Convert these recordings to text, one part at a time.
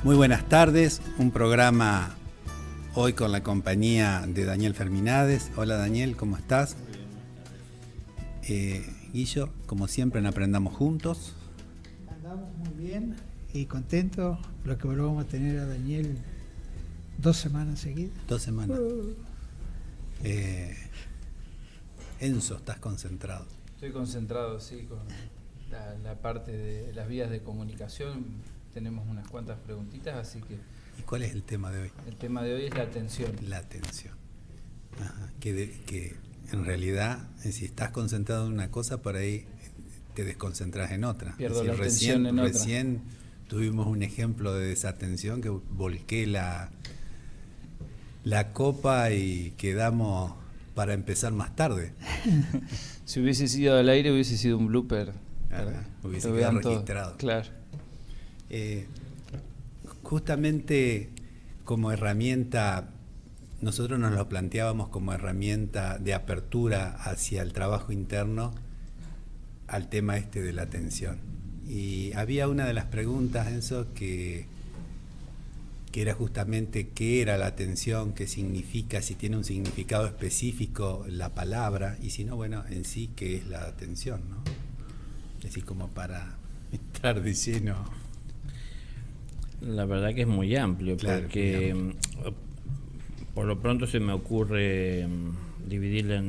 Muy buenas tardes, un programa hoy con la compañía de Daniel Ferminades. Hola Daniel, ¿cómo estás? Guillo, como siempre en Aprendamos Juntos. Andamos muy bien y contentos, lo que volvamos a tener a Daniel 2 semanas seguidas. 2 semanas. Enzo, ¿estás concentrado? Estoy concentrado, sí, con la parte de las vías de comunicación. Tenemos unas cuantas preguntitas, así que... ¿Y cuál es el tema de hoy? El tema de hoy es la atención. La atención. Ajá. Que en realidad, si estás concentrado en una cosa, por ahí te desconcentras en otra. Pierdo la atención en otra. Recién tuvimos un ejemplo de desatención que volqué la copa y quedamos para empezar más tarde. Si hubiese sido al aire, hubiese sido un blooper. Hubiese quedado registrado. Todo. Claro. Justamente como herramienta, nosotros nos lo planteábamos como herramienta de apertura hacia el trabajo interno al tema de la atención. Y había una de las preguntas, Enzo, que era justamente qué era la atención, qué significa, si tiene un significado específico la palabra, y si no, bueno, en sí, qué es la atención, ¿no? Así como para entrar de lleno. La verdad que es muy amplio, claro, porque muy amplio. Por lo pronto se me ocurre dividirla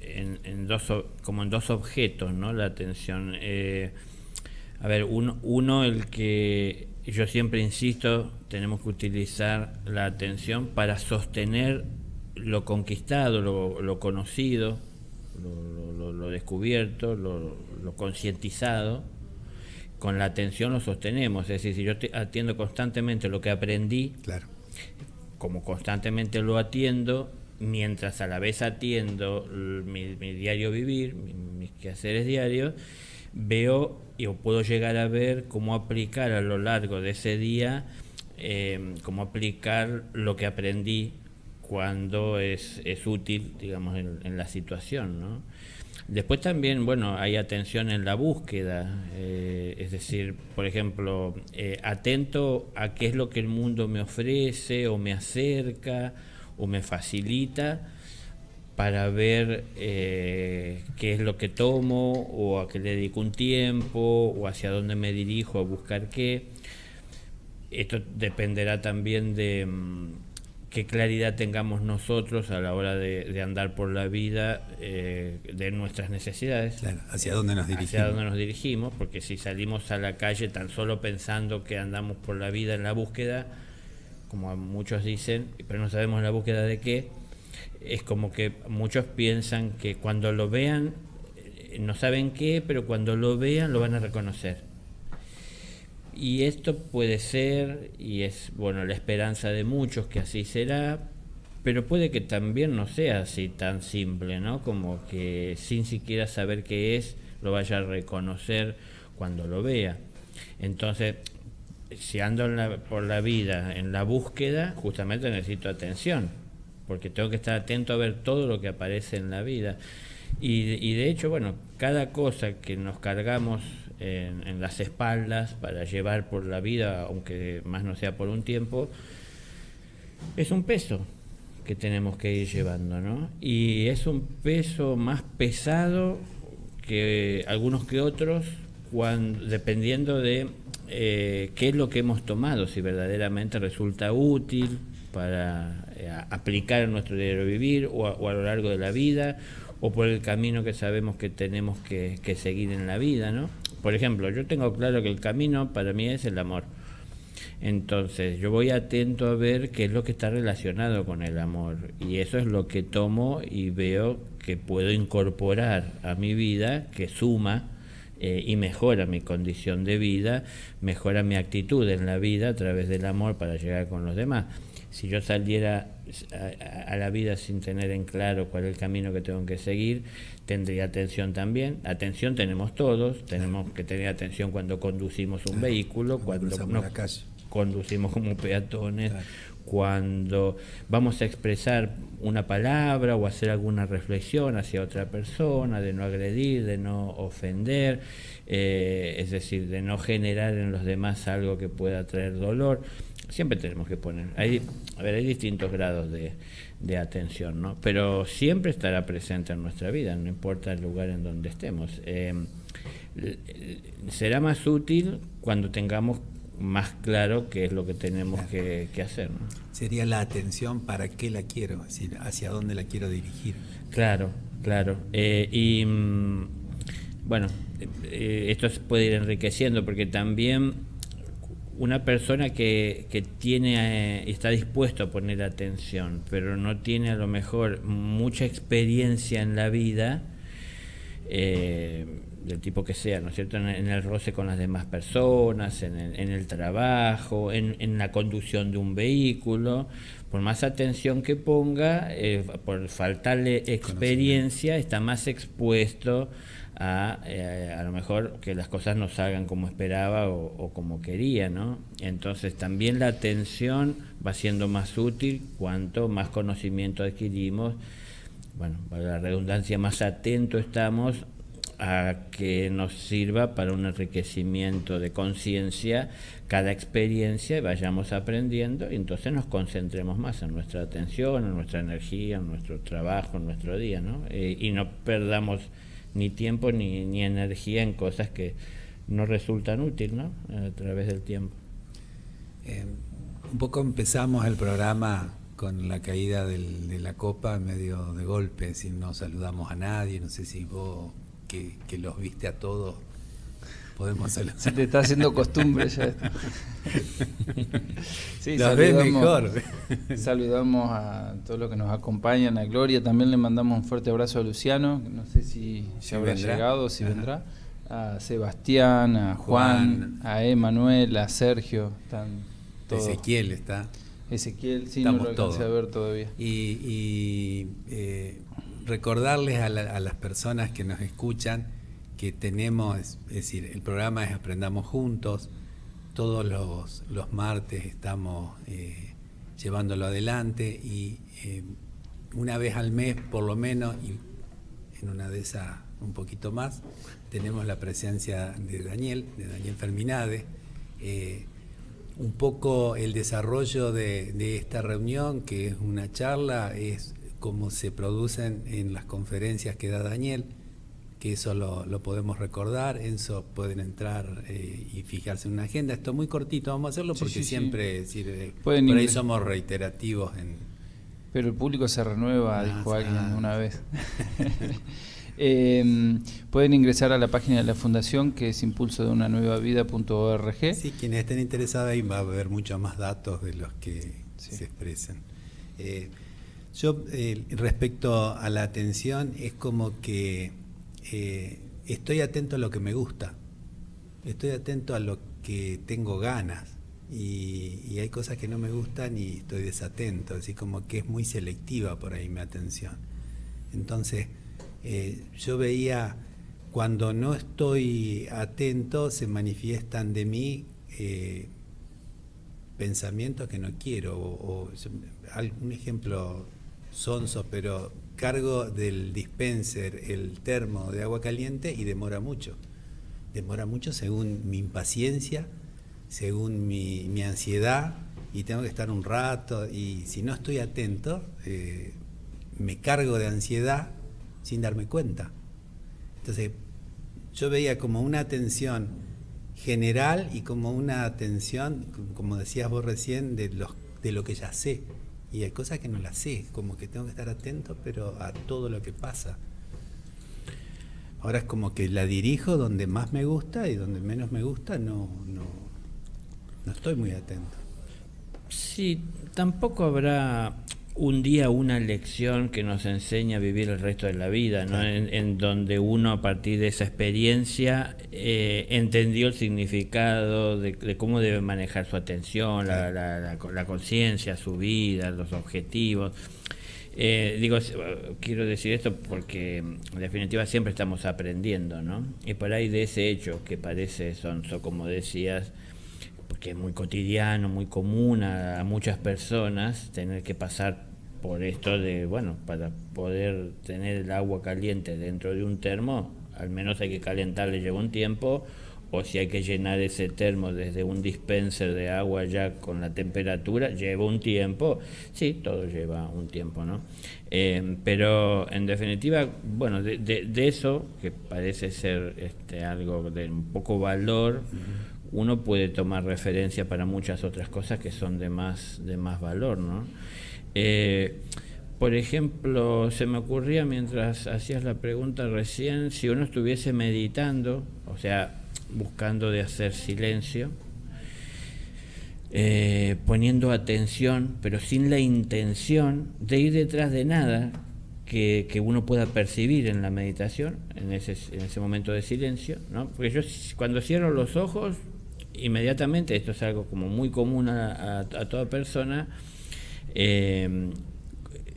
en dos objetos, ¿no? La atención. A ver, uno, el que yo siempre insisto, tenemos que utilizar la atención para sostener lo conquistado, lo conocido, lo descubierto, lo concientizado. Con la atención lo sostenemos, es decir, si yo atiendo constantemente lo que aprendí, claro, como constantemente lo atiendo, mientras a la vez atiendo mi diario vivir, mis quehaceres diarios, veo o puedo llegar a ver cómo aplicar a lo largo de ese día, cómo aplicar lo que aprendí cuando es útil, digamos, en la situación, ¿no? Después también, bueno, hay atención en la búsqueda, es decir, por ejemplo, atento a qué es lo que el mundo me ofrece o me acerca o me facilita para ver qué es lo que tomo o a qué le dedico un tiempo o hacia dónde me dirijo a buscar qué. Esto dependerá también de qué claridad tengamos nosotros a la hora de andar por la vida, de nuestras necesidades. Claro, hacia dónde nos dirigimos. Hacia dónde nos dirigimos, porque si salimos a la calle tan solo pensando que andamos por la vida en la búsqueda, como muchos dicen, pero no sabemos la búsqueda de qué, es como que muchos piensan que cuando lo vean, no saben qué, pero cuando lo vean lo van a reconocer. Y esto puede ser, y es bueno la esperanza de muchos que así será, pero puede que también no sea así tan simple, ¿no? Como que sin siquiera saber qué es, lo vaya a reconocer cuando lo vea. Entonces, si ando por la vida en la búsqueda, justamente necesito atención, porque tengo que estar atento a ver todo lo que aparece en la vida. Y de hecho, bueno, cada cosa que nos cargamos en las espaldas para llevar por la vida, aunque más no sea por un tiempo, es un peso que tenemos que ir llevando, ¿no? Y es un peso más pesado que algunos que otros, dependiendo de qué es lo que hemos tomado, si verdaderamente resulta útil para aplicar en nuestro diario vivir o a lo largo de la vida, o por el camino que sabemos que tenemos que seguir en la vida, ¿no? Por ejemplo, yo tengo claro que el camino para mí es el amor. Entonces, yo voy atento a ver qué es lo que está relacionado con el amor. Y eso es lo que tomo y veo que puedo incorporar a mi vida, que suma y mejora mi condición de vida, mejora mi actitud en la vida a través del amor para llegar con los demás. Si yo saliera a la vida sin tener en claro cuál es el camino que tengo que seguir, tendría atención también. Atención tenemos todos, tenemos que tener atención cuando conducimos un vehículo, cuando nos conducimos como peatones, cuando vamos a expresar una palabra o hacer alguna reflexión hacia otra persona, de no agredir, de no ofender, es decir, de no generar en los demás algo que pueda traer dolor. Siempre tenemos que poner, hay distintos grados de atención, ¿no? Pero siempre estará presente en nuestra vida, no importa el lugar en donde estemos. Será más útil cuando tengamos más claro qué es lo que tenemos que hacer, ¿no? Sería la atención para qué la quiero, es decir, hacia dónde la quiero dirigir. Claro. Bueno, esto se puede ir enriqueciendo porque también una persona que está dispuesto a poner atención, pero no tiene a lo mejor mucha experiencia en la vida, del tipo que sea, ¿no es cierto?, en el roce con las demás personas, en el trabajo, en la conducción de un vehículo, por más atención que ponga, por faltarle experiencia, está más expuesto a lo mejor que las cosas no salgan como esperaba o como quería, ¿no? Entonces también la atención va siendo más útil cuanto más conocimiento adquirimos, bueno, para la redundancia, más atento estamos a que nos sirva para un enriquecimiento de conciencia cada experiencia y vayamos aprendiendo, y entonces nos concentremos más en nuestra atención, en nuestra energía, en nuestro trabajo, en nuestro día, ¿no? Y no perdamos ni tiempo ni energía en cosas que no resultan útiles, ¿no?, a través del tiempo. Un poco empezamos el programa con la caída de la copa medio de golpe, si no saludamos a nadie, no sé si vos que los viste a todos podemos saludar. Se te está haciendo costumbre ya esto. Sí, los ves mejor. Saludamos a todos los que nos acompañan, a Gloria, también le mandamos un fuerte abrazo a Luciano, no sé si habrá llegado o si vendrá, a Sebastián, a Juan, a Emanuel, a Sergio, están todos. Ezequiel está. Ezequiel, sí, estamos no lo alcancé a ver todavía. Y recordarles a las personas que nos escuchan que tenemos, es decir, el programa es Aprendamos Juntos, todos los martes estamos llevándolo adelante y una vez al mes por lo menos, y en una de esas un poquito más, tenemos la presencia de Daniel Ferminade. Un poco el desarrollo de esta reunión, que es una charla, es cómo se producen en las conferencias que da Daniel, que eso lo podemos recordar. En eso pueden entrar y fijarse en una agenda. Esto es muy cortito, vamos a hacerlo porque siempre sirve. Por ahí somos reiterativos. Pero el público se renueva, dijo alguien una vez. Pueden ingresar a la página de la Fundación, que es impulsodeunanuevavida.org. Sí, quienes estén interesados ahí va a haber muchos más datos de los que se expresen. Yo, respecto a la atención, es como que estoy atento a lo que me gusta, estoy atento a lo que tengo ganas, y hay cosas que no me gustan y estoy desatento, así como que es muy selectiva por ahí mi atención. Entonces, yo veía, cuando no estoy atento, se manifiestan de mí pensamientos que no quiero, o un ejemplo sonso, pero cargo del dispenser el termo de agua caliente y demora mucho según mi impaciencia, según mi ansiedad, y tengo que estar un rato, y si no estoy atento, me cargo de ansiedad sin darme cuenta. Entonces yo veía como una atención general y como una atención, como decías vos recién, de lo que ya sé. Y hay cosas que no las sé, como que tengo que estar atento, pero a todo lo que pasa. Ahora es como que la dirijo donde más me gusta, y donde menos me gusta no estoy muy atento. Sí, tampoco habrá un día una lección que nos enseñe a vivir el resto de la vida, ¿no? En donde uno, a partir de esa experiencia, entendió el significado de cómo debe manejar su atención, la conciencia, su vida, los objetivos. Quiero decir esto porque en definitiva siempre estamos aprendiendo, ¿no? Y por ahí de ese hecho que parece sonso, como decías, que es muy cotidiano, muy común a muchas personas, tener que pasar por esto de, bueno, para poder tener el agua caliente dentro de un termo, al menos hay que calentarle, lleva un tiempo, o si hay que llenar ese termo desde un dispenser de agua ya con la temperatura, lleva un tiempo. Sí, todo lleva un tiempo, ¿no? Pero en definitiva, bueno, de eso, que parece ser algo de un poco valor, uno puede tomar referencia para muchas otras cosas que son de más valor, ¿no? Por ejemplo, se me ocurría mientras hacías la pregunta recién, si uno estuviese meditando, o sea, buscando de hacer silencio, poniendo atención, pero sin la intención de ir detrás de nada que uno pueda percibir en la meditación, en ese momento de silencio, ¿no? Porque yo cuando cierro los ojos, inmediatamente, esto es algo como muy común a toda persona,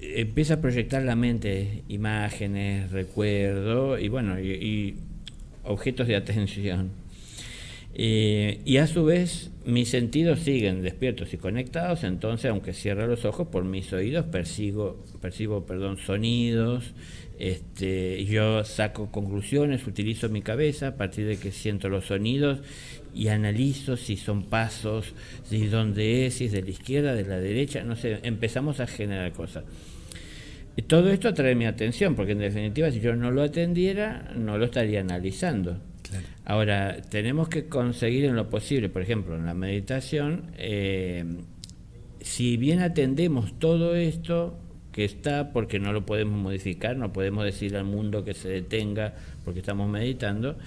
empieza a proyectar la mente imágenes, recuerdos y bueno, y objetos de atención. Y a su vez mis sentidos siguen despiertos y conectados, entonces aunque cierre los ojos, por mis oídos percibo sonidos, yo saco conclusiones, utilizo mi cabeza a partir de que siento los sonidos y analizo si son pasos, si dónde es, si es de la izquierda, de la derecha, no sé, empezamos a generar cosas. Y todo esto atrae mi atención, porque en definitiva si yo no lo atendiera, no lo estaría analizando. Claro. Ahora, tenemos que conseguir en lo posible, por ejemplo, en la meditación, si bien atendemos todo esto que está, porque no lo podemos modificar, no podemos decir al mundo que se detenga porque estamos meditando,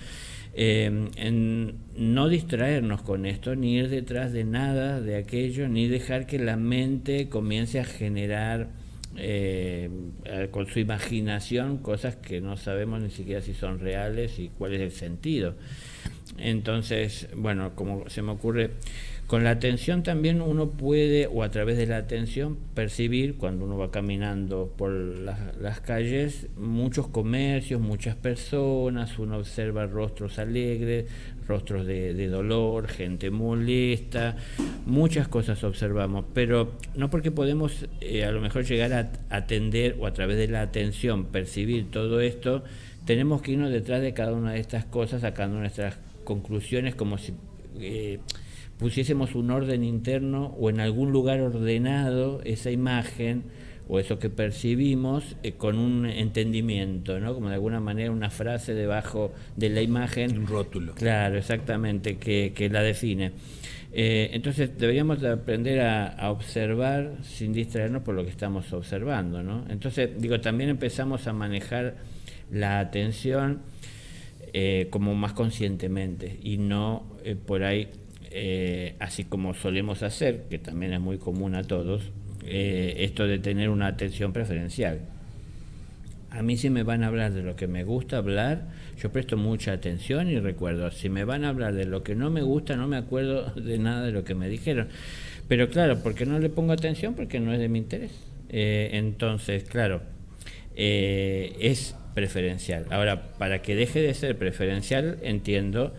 en no distraernos con esto, ni ir detrás de nada de aquello, ni dejar que la mente comience a generar con su imaginación cosas que no sabemos ni siquiera si son reales y cuál es el sentido. Entonces, bueno, como se me ocurre, con la atención también uno puede, o a través de la atención, percibir cuando uno va caminando por las calles, muchos comercios, muchas personas, uno observa rostros alegres, rostros de dolor, gente molesta, muchas cosas observamos, pero no porque podemos a lo mejor llegar a atender o a través de la atención percibir todo esto, tenemos que irnos detrás de cada una de estas cosas sacando nuestras conclusiones como si pusiésemos un orden interno o en algún lugar ordenado esa imagen o eso que percibimos con un entendimiento, ¿no? Como de alguna manera una frase debajo de la imagen. Un rótulo. Claro, exactamente, que la define. Entonces deberíamos de aprender a observar sin distraernos por lo que estamos observando, ¿no? Entonces, también empezamos a manejar la atención como más conscientemente y no por ahí así como solemos hacer, que también es muy común a todos, esto de tener una atención preferencial. A mí si me van a hablar de lo que me gusta hablar, yo presto mucha atención y recuerdo. Si me van a hablar de lo que no me gusta, no me acuerdo de nada de lo que me dijeron. Pero claro, ¿por qué no le pongo atención? Porque no es de mi interés. Entonces, claro, es preferencial. Ahora, para que deje de ser preferencial, entiendo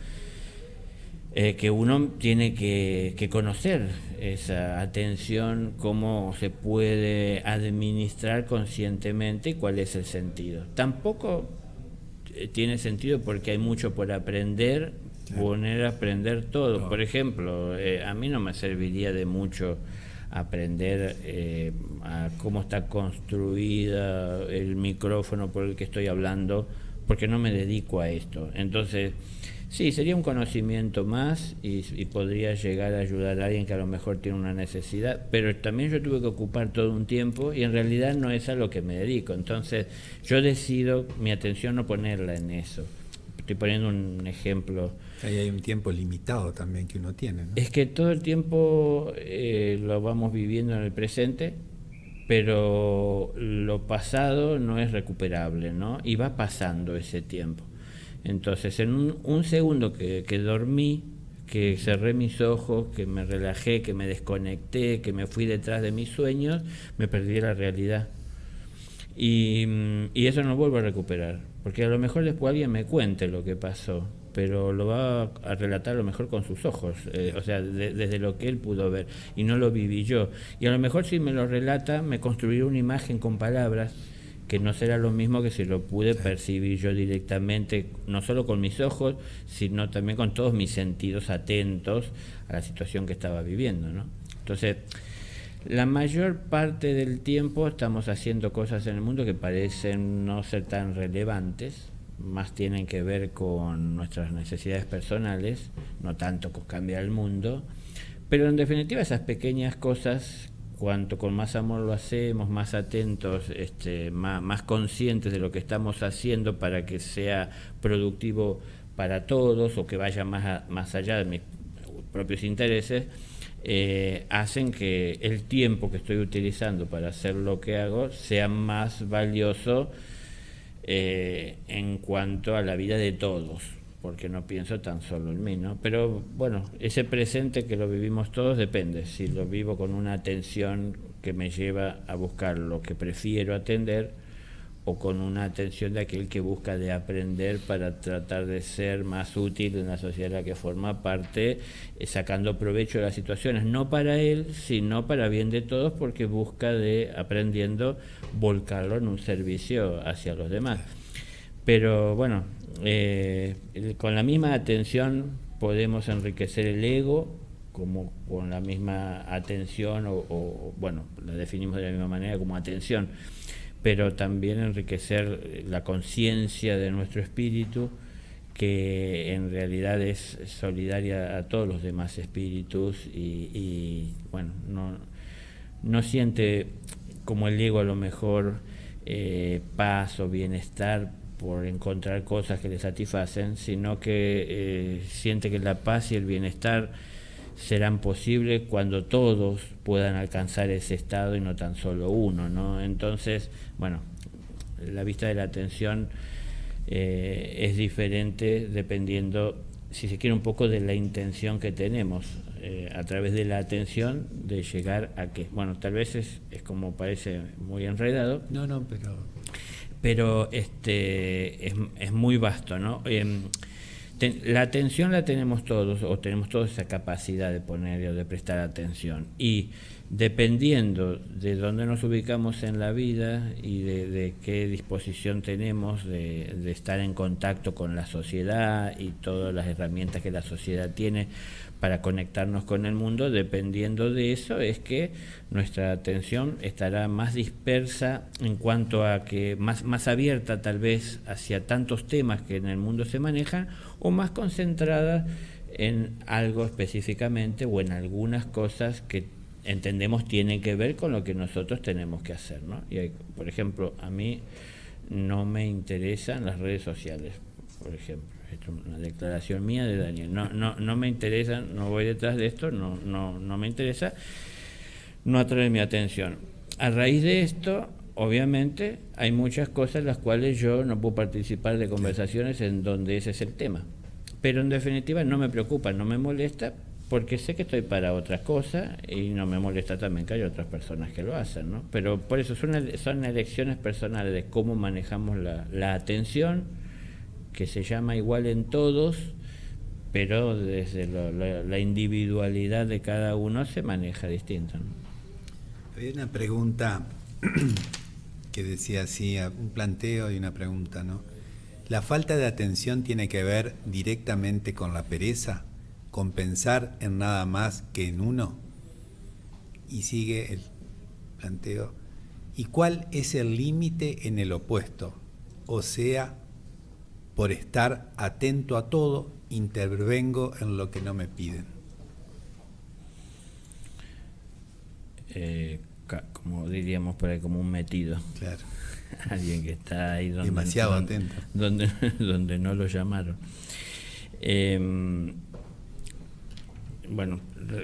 que uno tiene que conocer esa atención, cómo se puede administrar conscientemente y cuál es el sentido. Tampoco tiene sentido porque hay mucho por aprender, poner a aprender todo. Por ejemplo, a mí no me serviría de mucho aprender a cómo está construida el micrófono por el que estoy hablando, porque no me dedico a esto. Entonces, sí, sería un conocimiento más y podría llegar a ayudar a alguien que a lo mejor tiene una necesidad, pero también yo tuve que ocupar todo un tiempo y en realidad no es a lo que me dedico. Entonces yo decido mi atención no ponerla en eso. Estoy poniendo un ejemplo. Ahí hay un tiempo limitado también que uno tiene, ¿no? Es que todo el tiempo lo vamos viviendo en el presente, pero lo pasado no es recuperable, ¿no? Y va pasando ese tiempo. Entonces, en un segundo que dormí, que cerré mis ojos, que me relajé, que me desconecté, que me fui detrás de mis sueños, me perdí la realidad. Y eso no vuelvo a recuperar, porque a lo mejor después alguien me cuente lo que pasó, pero lo va a relatar a lo mejor con sus ojos, o sea, desde lo que él pudo ver, y no lo viví yo. Y a lo mejor si me lo relata, me construirá una imagen con palabras, que no será lo mismo que si lo pude percibir yo directamente, no solo con mis ojos, sino también con todos mis sentidos atentos a la situación que estaba viviendo, ¿no? Entonces, la mayor parte del tiempo estamos haciendo cosas en el mundo que parecen no ser tan relevantes, más tienen que ver con nuestras necesidades personales, no tanto con cambiar el mundo, pero en definitiva esas pequeñas cosas, cuanto con más amor lo hacemos, más atentos, más conscientes de lo que estamos haciendo para que sea productivo para todos o que vaya más allá de mis propios intereses, hacen que el tiempo que estoy utilizando para hacer lo que hago sea más valioso en cuanto a la vida de todos, porque no pienso tan solo en mí, ¿no? Pero bueno, ese presente que lo vivimos todos depende. Si lo vivo con una atención que me lleva a buscar lo que prefiero atender, o con una atención de aquel que busca de aprender para tratar de ser más útil en la sociedad en la que forma parte, sacando provecho de las situaciones, no para él, sino para bien de todos, porque busca de, aprendiendo, volcarlo en un servicio hacia los demás. Pero bueno, con la misma atención podemos enriquecer el ego, como con la misma atención, o bueno, la definimos de la misma manera como atención, pero también enriquecer la conciencia de nuestro espíritu, que en realidad es solidaria a todos los demás espíritus, y bueno, no siente como el ego a lo mejor paz o bienestar por encontrar cosas que le satisfacen, sino que siente que la paz y el bienestar serán posibles cuando todos puedan alcanzar ese estado y no tan solo uno, ¿no? Entonces, bueno, la vista de la atención es diferente dependiendo, si se quiere, un poco de la intención que tenemos a través de la atención, de llegar a que, bueno, tal vez es como parece muy enredado. No, pero es muy vasto, ¿no? La atención la tenemos todos, o tenemos toda esa capacidad de poner o de prestar atención, y dependiendo de dónde nos ubicamos en la vida y de qué disposición tenemos de estar en contacto con la sociedad y todas las herramientas que la sociedad tiene para conectarnos con el mundo, dependiendo de eso es que nuestra atención estará más dispersa en cuanto a que más abierta tal vez hacia tantos temas que en el mundo se manejan, o más concentrada en algo específicamente o en algunas cosas que entendemos tienen que ver con lo que nosotros tenemos que hacer, ¿no? Y por ejemplo, a mí no me interesan las redes sociales, por ejemplo. Esto es una declaración mía de Daniel. No me interesa, no voy detrás de esto, no me interesa, no atrae mi atención. A raíz de esto, obviamente, hay muchas cosas en las cuales yo no puedo participar de conversaciones en donde ese es el tema. Pero en definitiva no me preocupa, no me molesta, porque sé que estoy para otras cosas, y no me molesta también que haya otras personas que lo hacen, ¿no? Pero por eso son elecciones personales de cómo manejamos la atención, que se llama igual en todos, pero desde la individualidad de cada uno se maneja distinto, ¿no? Había una pregunta que decía así, un planteo y una pregunta, ¿no? ¿La falta de atención tiene que ver directamente con la pereza? ¿Con pensar en nada más que en uno? Y sigue el planteo. ¿Y cuál es el límite en el opuesto? O sea, por estar atento a todo, intervengo en lo que no me piden. Como diríamos por ahí, como un metido. Claro. Alguien que está ahí demasiado atento. Donde no lo llamaron. Bueno,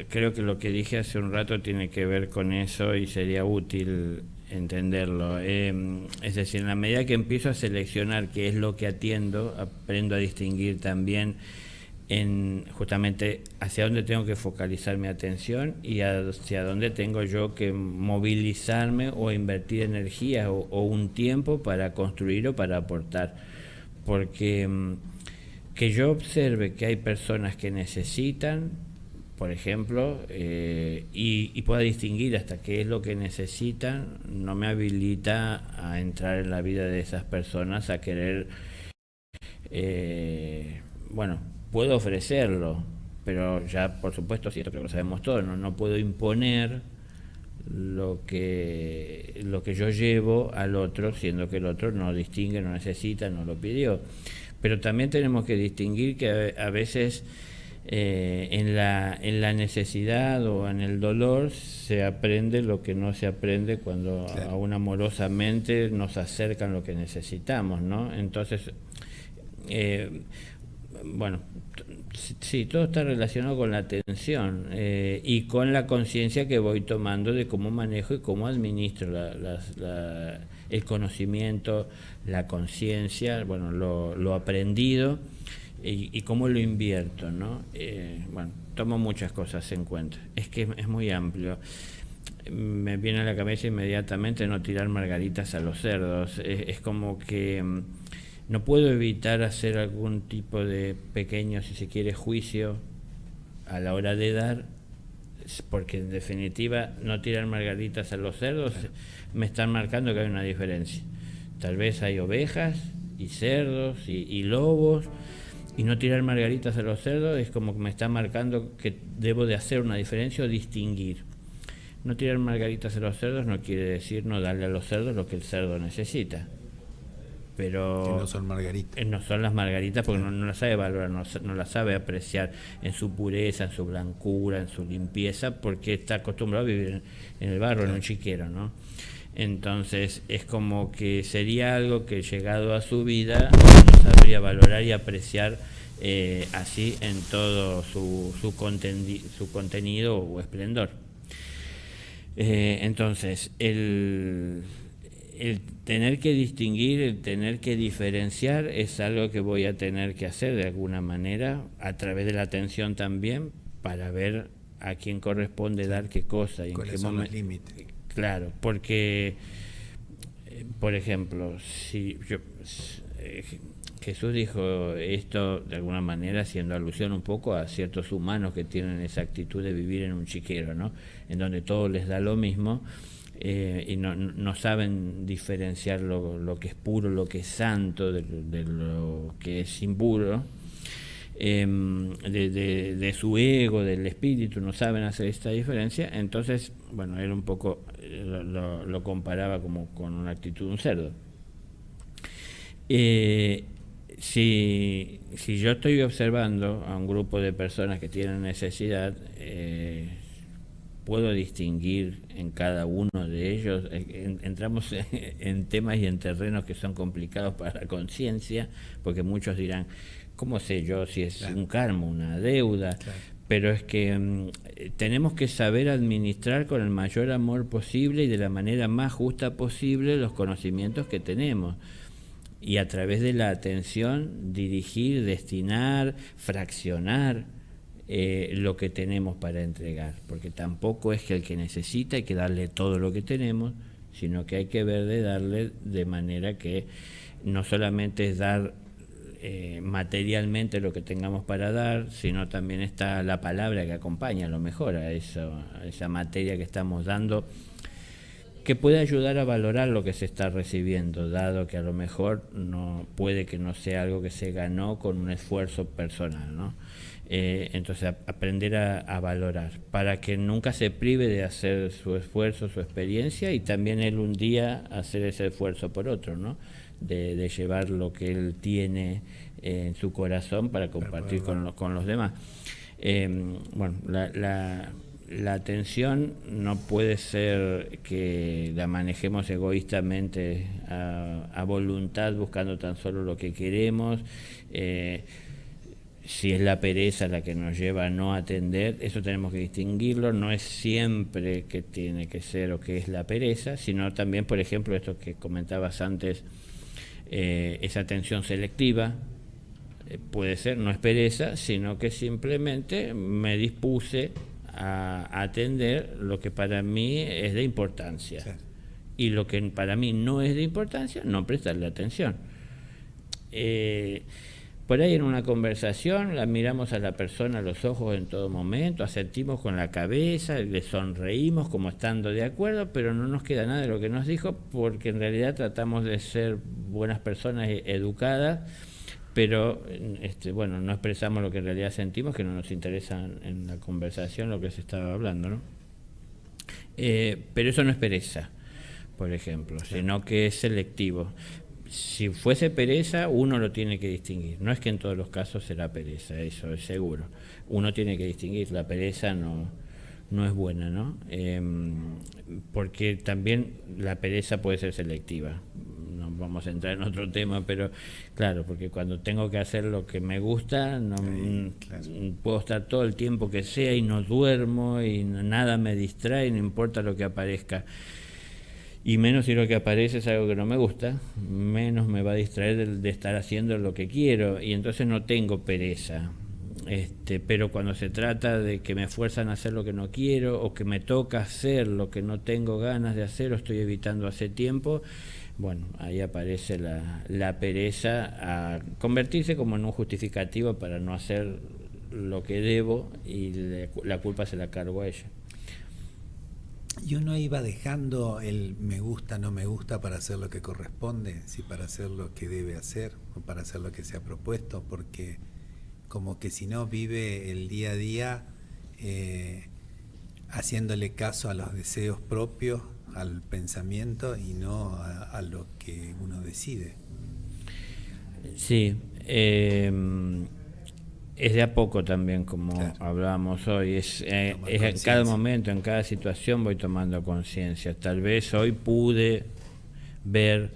creo que lo que dije hace un rato tiene que ver con eso y sería útil entenderlo. Es decir, en la medida que empiezo a seleccionar qué es lo que atiendo, aprendo a distinguir también justamente hacia dónde tengo que focalizar mi atención y hacia dónde tengo yo que movilizarme o invertir energía o un tiempo para construir o para aportar. Porque que yo observe que hay personas que necesitan, por ejemplo, y pueda distinguir hasta qué es lo que necesitan, no me habilita a entrar en la vida de esas personas, a querer, bueno, puedo ofrecerlo, pero ya por supuesto, sí, esto creo que lo sabemos todos, no puedo imponer lo que yo llevo al otro, siendo que el otro no distingue, no necesita, no lo pidió. Pero también tenemos que distinguir que a veces en la necesidad o en el dolor se aprende lo que no se aprende cuando claro, aún amorosamente nos acercan lo que necesitamos, ¿no? Entonces, bueno, sí, todo está relacionado con la atención y con la conciencia que voy tomando de cómo manejo y cómo administro el conocimiento, la conciencia, bueno, lo aprendido y cómo lo invierto, ¿no? Bueno, tomo muchas cosas en cuenta. Es que es muy amplio. Me viene a la cabeza inmediatamente no tirar margaritas a los cerdos. Es como que no puedo evitar hacer algún tipo de pequeño, si se quiere, juicio a la hora de dar, porque en definitiva no tirar margaritas a los cerdos me están marcando que hay una diferencia. Tal vez hay ovejas y cerdos y lobos, y no tirar margaritas a los cerdos es como que me está marcando que debo de hacer una diferencia o distinguir. No tirar margaritas a los cerdos no quiere decir no darle a los cerdos lo que el cerdo necesita. Pero que no son margaritas. No son las margaritas porque no las sabe valorar, no las sabe apreciar en su pureza, en su blancura, en su limpieza, porque está acostumbrado a vivir en el barro, en un chiquero, ¿no? Entonces es como que sería algo que llegado a su vida no sabría valorar y apreciar así en todo su contenido o esplendor. Entonces el tener que distinguir, el tener que diferenciar es algo que voy a tener que hacer de alguna manera, a través de la atención también, para ver a quién corresponde dar qué cosa y en qué momento. Los límites. Claro, porque, por ejemplo, si Jesús dijo esto de alguna manera haciendo alusión un poco a ciertos humanos que tienen esa actitud de vivir en un chiquero, ¿no? En donde todo les da lo mismo. Y no saben diferenciar lo que es puro, lo que es santo, de lo que es impuro, de su ego, del espíritu, no saben hacer esta diferencia. Entonces, bueno, él un poco lo comparaba como con una actitud de un cerdo. Si yo estoy observando a un grupo de personas que tienen necesidad, puedo distinguir en cada uno de ellos, entramos en temas y en terrenos que son complicados para la conciencia, porque muchos dirán, ¿cómo sé yo si es un karma, una deuda? Claro. Pero es que tenemos que saber administrar con el mayor amor posible y de la manera más justa posible los conocimientos que tenemos. Y a través de la atención dirigir, destinar, fraccionar lo que tenemos para entregar, porque tampoco es que el que necesita hay que darle todo lo que tenemos, sino que hay que ver de darle de manera que no solamente es dar materialmente lo que tengamos para dar, sino también está la palabra que acompaña a lo mejor a esa materia que estamos dando, que puede ayudar a valorar lo que se está recibiendo, dado que a lo mejor no puede que no sea algo que se ganó con un esfuerzo personal, ¿no? Entonces aprender a valorar para que nunca se prive de hacer su esfuerzo, su experiencia, y también él un día hacer ese esfuerzo por otro, ¿no? De llevar lo que él tiene en su corazón para compartir con los demás. Bueno, la atención no puede ser que la manejemos egoístamente a voluntad, buscando tan solo lo que queremos. Si es la pereza la que nos lleva a no atender, eso tenemos que distinguirlo. No es siempre que tiene que ser o que es la pereza, sino también, por ejemplo, esto que comentabas antes, esa atención selectiva, puede ser, no es pereza, sino que simplemente me dispuse a atender lo que para mí es de importancia. Sí. Y lo que para mí no es de importancia, no prestarle atención. por ahí en una conversación la miramos a la persona a los ojos en todo momento, asentimos con la cabeza, le sonreímos como estando de acuerdo, pero no nos queda nada de lo que nos dijo, porque en realidad tratamos de ser buenas personas educadas, pero bueno, no expresamos lo que en realidad sentimos, que no nos interesa en la conversación lo que se estaba hablando, ¿no? Pero eso no es pereza, por ejemplo, sino que es selectivo. Si fuese pereza, uno lo tiene que distinguir. No es que en todos los casos será pereza, eso es seguro. Uno tiene que distinguir, la pereza no es buena, ¿no? Porque también la pereza puede ser selectiva. No vamos a entrar en otro tema, pero claro, porque cuando tengo que hacer lo que me gusta, puedo estar todo el tiempo que sea y no duermo y nada me distrae, no importa lo que aparezca. Y menos si lo que aparece es algo que no me gusta, menos me va a distraer de estar haciendo lo que quiero, y entonces no tengo pereza. Pero cuando se trata de que me fuerzan a hacer lo que no quiero, o que me toca hacer lo que no tengo ganas de hacer o estoy evitando hace tiempo, bueno, ahí aparece la pereza a convertirse como en un justificativo para no hacer lo que debo, y la culpa se la cargo a ella. Y uno iba dejando el me gusta, no me gusta para hacer lo que corresponde, si para hacer lo que debe hacer o para hacer lo que se ha propuesto, porque como que si no vive el día a día haciéndole caso a los deseos propios, al pensamiento y no a lo que uno decide. Sí, es de a poco también, como claro, hablábamos hoy, es en cada momento, en cada situación voy tomando conciencia. Tal vez hoy pude ver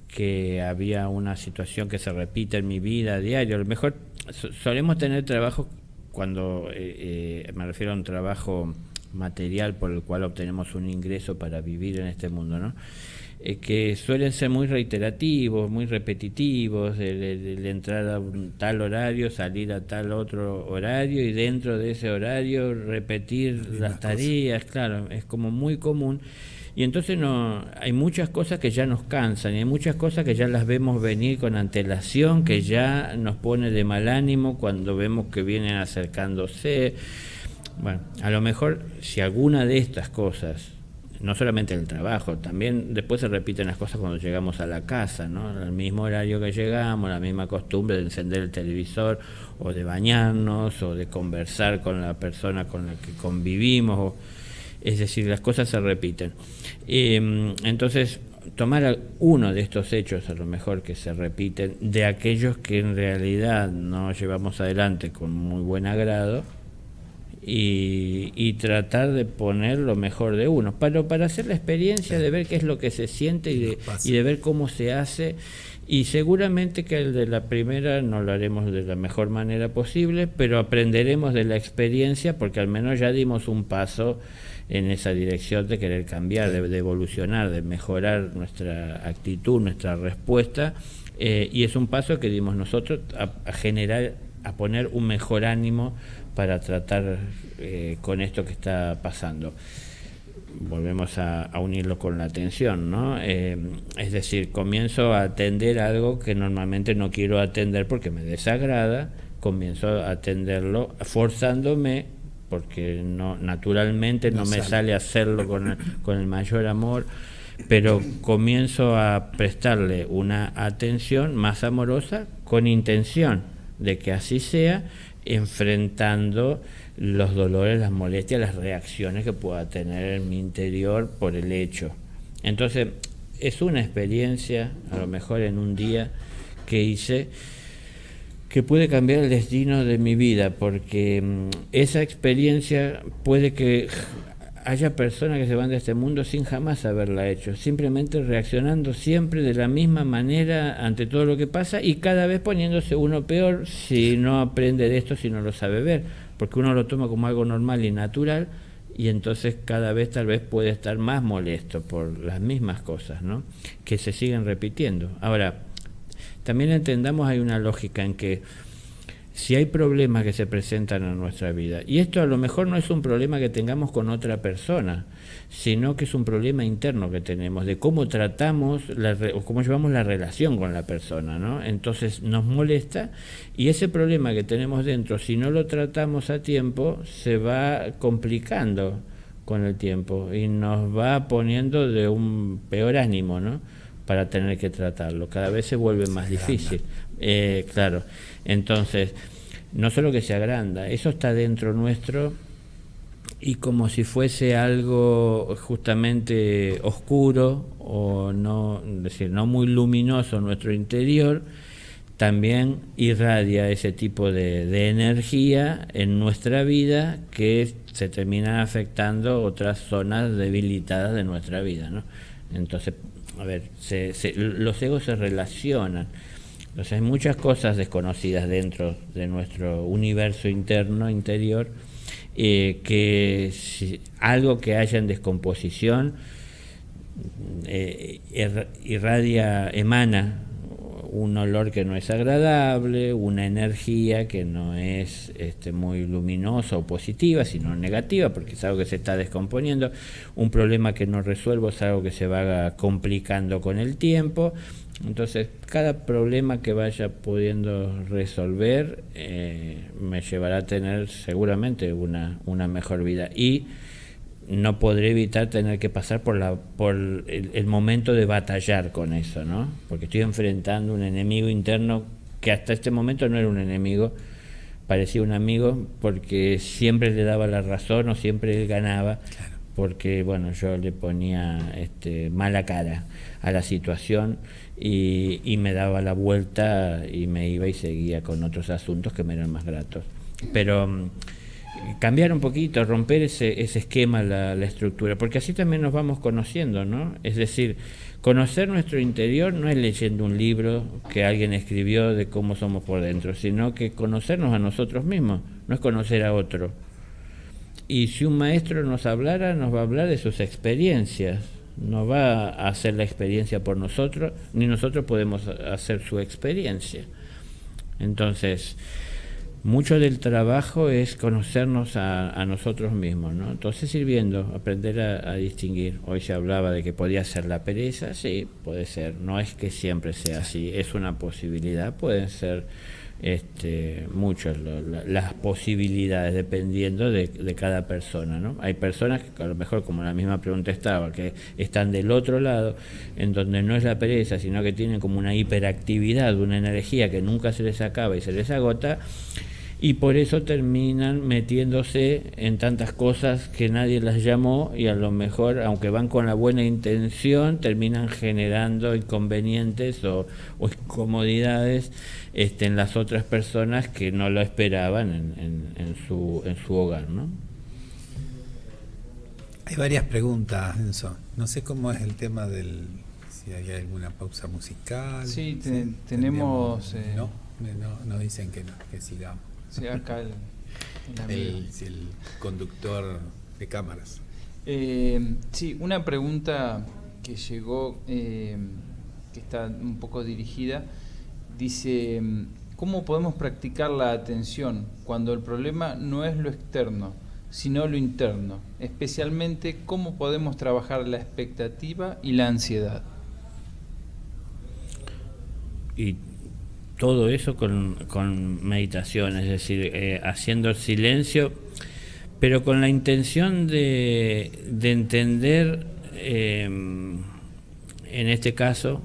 que había una situación que se repite en mi vida a diario. A lo mejor solemos tener trabajos, cuando me refiero a un trabajo material por el cual obtenemos un ingreso para vivir en este mundo, ¿no? Que suelen ser muy reiterativos, muy repetitivos, el entrar a un tal horario, salir a tal otro horario, y dentro de ese horario repetir las tareas, claro, es como muy común. Y entonces hay muchas cosas que ya nos cansan, y hay muchas cosas que ya las vemos venir con antelación, que ya nos pone de mal ánimo cuando vemos que vienen acercándose. Bueno, a lo mejor si alguna de estas cosas, no solamente el trabajo, también después se repiten las cosas cuando llegamos a la casa, ¿no? Al mismo horario que llegamos, la misma costumbre de encender el televisor, o de bañarnos, o de conversar con la persona con la que convivimos, es decir, las cosas se repiten. Entonces, tomar uno de estos hechos, a lo mejor que se repiten, de aquellos que en realidad no llevamos adelante con muy buen agrado, y tratar de poner lo mejor de uno, para hacer la experiencia de ver qué es lo que se siente y de ver cómo se hace. Y seguramente que el de la primera no lo haremos de la mejor manera posible, pero aprenderemos de la experiencia, porque al menos ya dimos un paso en esa dirección de querer cambiar, de evolucionar, de mejorar nuestra actitud, nuestra respuesta, y es un paso que dimos nosotros a generar, a poner un mejor ánimo para tratar con esto que está pasando. Volvemos a unirlo con la atención, ¿no? Es decir, comienzo a atender algo que normalmente no quiero atender porque me desagrada, comienzo a atenderlo forzándome, porque naturalmente no me sale hacerlo con el mayor amor, pero comienzo a prestarle una atención más amorosa, con intención de que así sea, enfrentando los dolores, las molestias, las reacciones que pueda tener en mi interior por el hecho. Entonces, es una experiencia, a lo mejor en un día que hice, que puede cambiar el destino de mi vida, porque esa experiencia puede que haya personas que se van de este mundo sin jamás haberla hecho, simplemente reaccionando siempre de la misma manera ante todo lo que pasa, y cada vez poniéndose uno peor si no aprende de esto, si no lo sabe ver, porque uno lo toma como algo normal y natural, y entonces cada vez tal vez puede estar más molesto por las mismas cosas, ¿no?, que se siguen repitiendo. Ahora, también entendamos, hay una lógica en que si hay problemas que se presentan en nuestra vida, y esto a lo mejor no es un problema que tengamos con otra persona, sino que es un problema interno que tenemos, de cómo tratamos o cómo llevamos la relación con la persona, ¿no? Entonces nos molesta, y ese problema que tenemos dentro, si no lo tratamos a tiempo, se va complicando con el tiempo y nos va poniendo de un peor ánimo, ¿no? Para tener que tratarlo, cada vez se vuelve más difícil. Claro, entonces, no solo que se agranda, eso está dentro nuestro, y como si fuese algo justamente oscuro o no, es decir, no muy luminoso en nuestro interior, también irradia ese tipo de energía en nuestra vida, que se termina afectando otras zonas debilitadas de nuestra vida, ¿no? Entonces, a ver, los egos se relacionan. Entonces hay muchas cosas desconocidas dentro de nuestro universo interior, que algo que haya en descomposición emana un olor que no es agradable, una energía que no es muy luminosa o positiva, sino negativa, porque es algo que se está descomponiendo, un problema que no resuelvo es algo que se va complicando con el tiempo. Entonces, cada problema que vaya pudiendo resolver me llevará a tener seguramente una mejor vida, y no podré evitar tener que pasar por el momento de batallar con eso, ¿no? Porque estoy enfrentando un enemigo interno que hasta este momento no era un enemigo, parecía un amigo, porque siempre le daba la razón o siempre él ganaba. Claro. Porque bueno, yo le ponía mala cara a la situación y me daba la vuelta y me iba y seguía con otros asuntos que me eran más gratos. Pero cambiar un poquito, romper ese esquema, la estructura, porque así también nos vamos conociendo, ¿no? Es decir, conocer nuestro interior no es leyendo un libro que alguien escribió de cómo somos por dentro, sino que conocernos a nosotros mismos, no es conocer a otro. Y si un maestro nos hablara, nos va a hablar de sus experiencias, no va a hacer la experiencia por nosotros, ni nosotros podemos hacer su experiencia. Entonces, mucho del trabajo es conocernos a nosotros mismos, ¿no? Entonces, ir viendo, aprender a distinguir. Hoy se hablaba de que podía ser la pereza, sí, puede ser, no es que siempre sea así, es una posibilidad, pueden ser muchas las posibilidades dependiendo de cada persona, ¿no? Hay personas que a lo mejor, como la misma pregunta estaba, que están del otro lado, en donde no es la pereza, sino que tienen como una hiperactividad, una energía que nunca se les acaba y se les agota, y por eso terminan metiéndose en tantas cosas que nadie las llamó, y a lo mejor, aunque van con la buena intención, terminan generando inconvenientes o incomodidades en las otras personas que no lo esperaban en su hogar, ¿no? Hay varias preguntas, Enzo. No sé cómo es el tema si hay alguna pausa musical. Sí, tenemos... No, nos dicen que no, que sigamos. Sí, acá el conductor de cámaras. Sí, una pregunta que llegó, que está un poco dirigida, dice: ¿cómo podemos practicar la atención cuando el problema no es lo externo, sino lo interno? Especialmente, ¿cómo podemos trabajar la expectativa y la ansiedad? Y todo eso con meditación, es decir, haciendo el silencio, pero con la intención de entender, en este caso,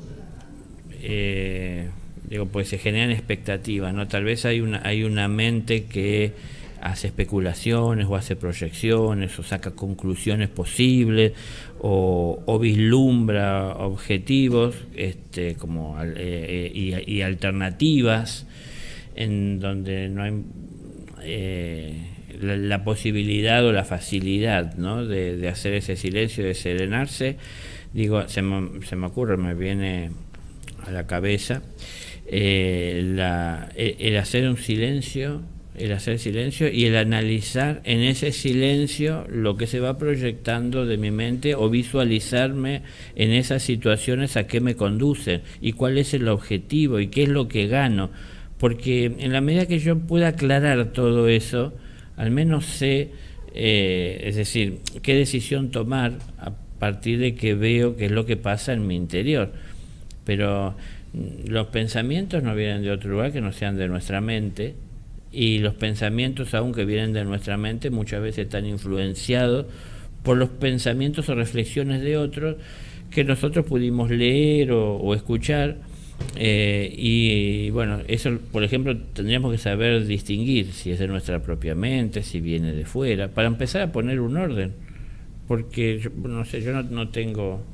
pues se generan expectativas, ¿no? Tal vez hay una mente que hace especulaciones o hace proyecciones o saca conclusiones posibles o vislumbra objetivos y alternativas en donde no hay la posibilidad o la facilidad, ¿no? de hacer ese silencio, de serenarse. Digo, se me ocurre, me viene a la cabeza el hacer un silencio, el hacer silencio y el analizar en ese silencio lo que se va proyectando de mi mente, o visualizarme en esas situaciones a qué me conducen y cuál es el objetivo y qué es lo que gano, porque en la medida que yo pueda aclarar todo eso, al menos sé, es decir, qué decisión tomar a partir de que veo qué es lo que pasa en mi interior. Pero los pensamientos no vienen de otro lugar que no sean de nuestra mente, y los pensamientos, aunque vienen de nuestra mente, muchas veces están influenciados por los pensamientos o reflexiones de otros que nosotros pudimos leer o escuchar, y bueno, eso, por ejemplo, tendríamos que saber distinguir si es de nuestra propia mente, si viene de fuera, para empezar a poner un orden, porque yo no tengo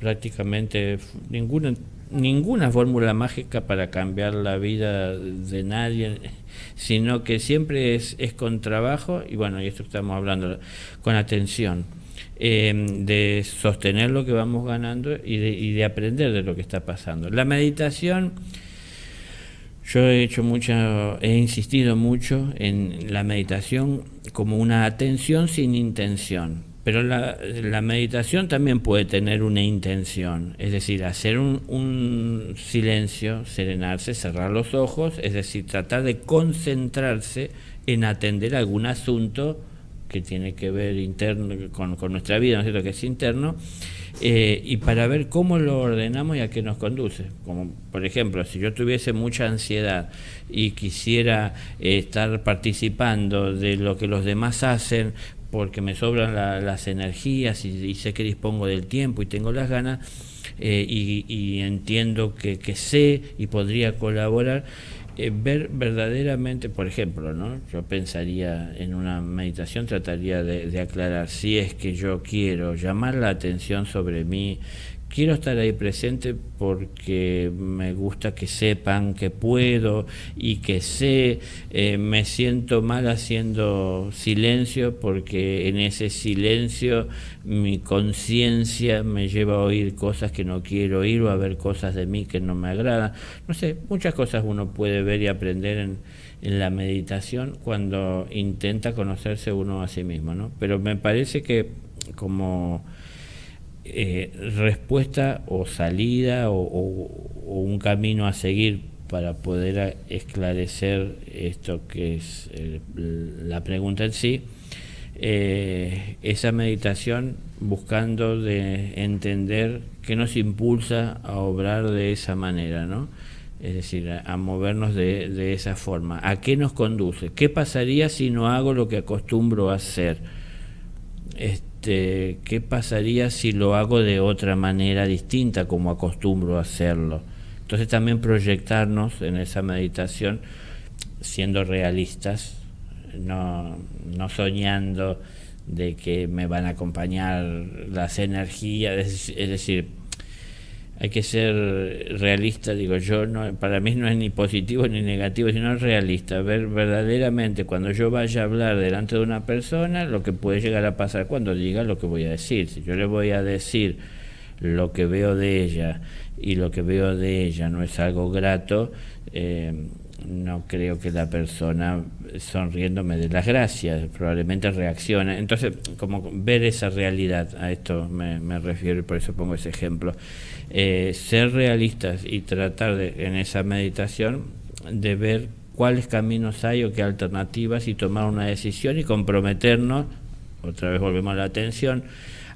prácticamente ninguna fórmula mágica para cambiar la vida de nadie, sino que siempre es con trabajo, y bueno, y esto estamos hablando, con atención, de sostener lo que vamos ganando y de aprender de lo que está pasando. La meditación, yo he insistido mucho en la meditación como una atención sin intención. Pero la meditación también puede tener una intención, es decir, hacer un silencio, serenarse, cerrar los ojos, es decir, tratar de concentrarse en atender algún asunto que tiene que ver interno con nuestra vida, ¿no es cierto?, que es interno, y para ver cómo lo ordenamos y a qué nos conduce. Como por ejemplo, si yo tuviese mucha ansiedad y quisiera estar participando de lo que los demás hacen, porque me sobran las energías y sé que dispongo del tiempo y tengo las ganas, y entiendo que sé y podría colaborar, ver verdaderamente, por ejemplo, ¿no?, yo pensaría en una meditación, trataría de aclarar si es que yo quiero llamar la atención sobre mí, quiero estar ahí presente porque me gusta que sepan que puedo y que sé, me siento mal haciendo silencio porque en ese silencio mi conciencia me lleva a oír cosas que no quiero oír o a ver cosas de mí que no me agradan. No sé, muchas cosas uno puede ver y aprender en la meditación cuando intenta conocerse uno a sí mismo, ¿no? Pero me parece que como respuesta o salida o un camino a seguir para poder esclarecer esto que es la pregunta en sí, esa meditación buscando de entender qué nos impulsa a obrar de esa manera, ¿no? Es decir, a movernos de esa forma. ¿A qué nos conduce? ¿Qué pasaría si no hago lo que acostumbro a hacer? ¿Qué pasaría si lo hago de otra manera distinta como acostumbro a hacerlo? Entonces también proyectarnos en esa meditación siendo realistas, no soñando de que me van a acompañar las energías, es decir, hay que ser realista, digo yo, para mí no es ni positivo ni negativo, sino realista, ver verdaderamente cuando yo vaya a hablar delante de una persona lo que puede llegar a pasar cuando diga lo que voy a decir. Si yo le voy a decir lo que veo de ella y lo que veo de ella no es algo grato, no creo que la persona sonriendo me dé las gracias, probablemente reaccione. Entonces, como ver esa realidad, a esto me refiero y por eso pongo ese ejemplo. Ser realistas y tratar en esa meditación de ver cuáles caminos hay o qué alternativas y tomar una decisión y comprometernos, otra vez volvemos a la atención,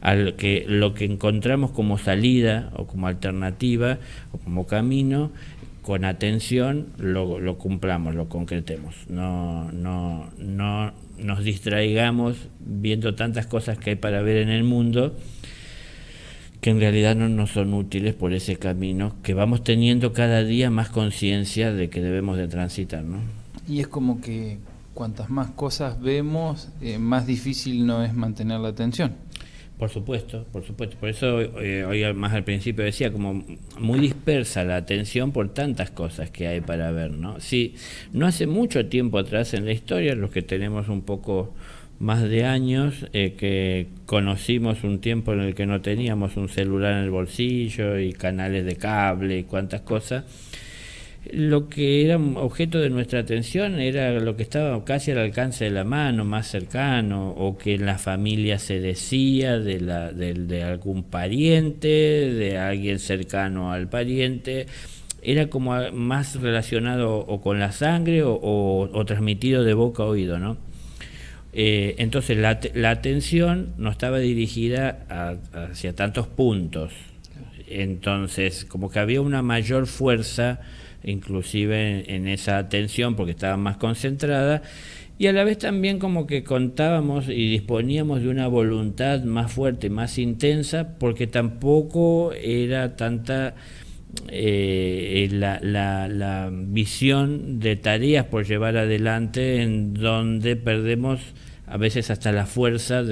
lo que encontramos como salida o como alternativa o como camino, con atención lo cumplamos, lo concretemos, no nos distraigamos viendo tantas cosas que hay para ver en el mundo que en realidad no nos son útiles por ese camino que vamos teniendo cada día más conciencia de que debemos de transitar, ¿no? Y es como que cuantas más cosas vemos, más difícil no es mantener la atención. Por supuesto. Por eso hoy más al principio decía, como muy dispersa la atención por tantas cosas que hay para ver, ¿no? Sí, no hace mucho tiempo atrás en la historia, los que tenemos un poco más de años, que conocimos un tiempo en el que no teníamos un celular en el bolsillo y canales de cable y cuantas cosas, lo que era objeto de nuestra atención era lo que estaba casi al alcance de la mano, más cercano, o que en la familia se decía de algún pariente, de alguien cercano al pariente. era como más relacionado o con la sangre o transmitido de boca a oído, ¿no? Entonces la atención no estaba dirigida hacia tantos puntos, entonces como que había una mayor fuerza inclusive en esa atención porque estaba más concentrada, y a la vez también como que contábamos y disponíamos de una voluntad más fuerte, más intensa, porque tampoco era tanta la visión de tareas por llevar adelante, en donde perdemos a veces hasta la fuerza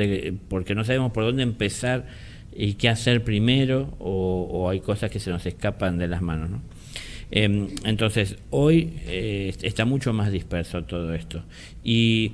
porque no sabemos por dónde empezar y qué hacer primero, o hay cosas que se nos escapan de las manos, ¿no? Entonces hoy está mucho más disperso todo esto, y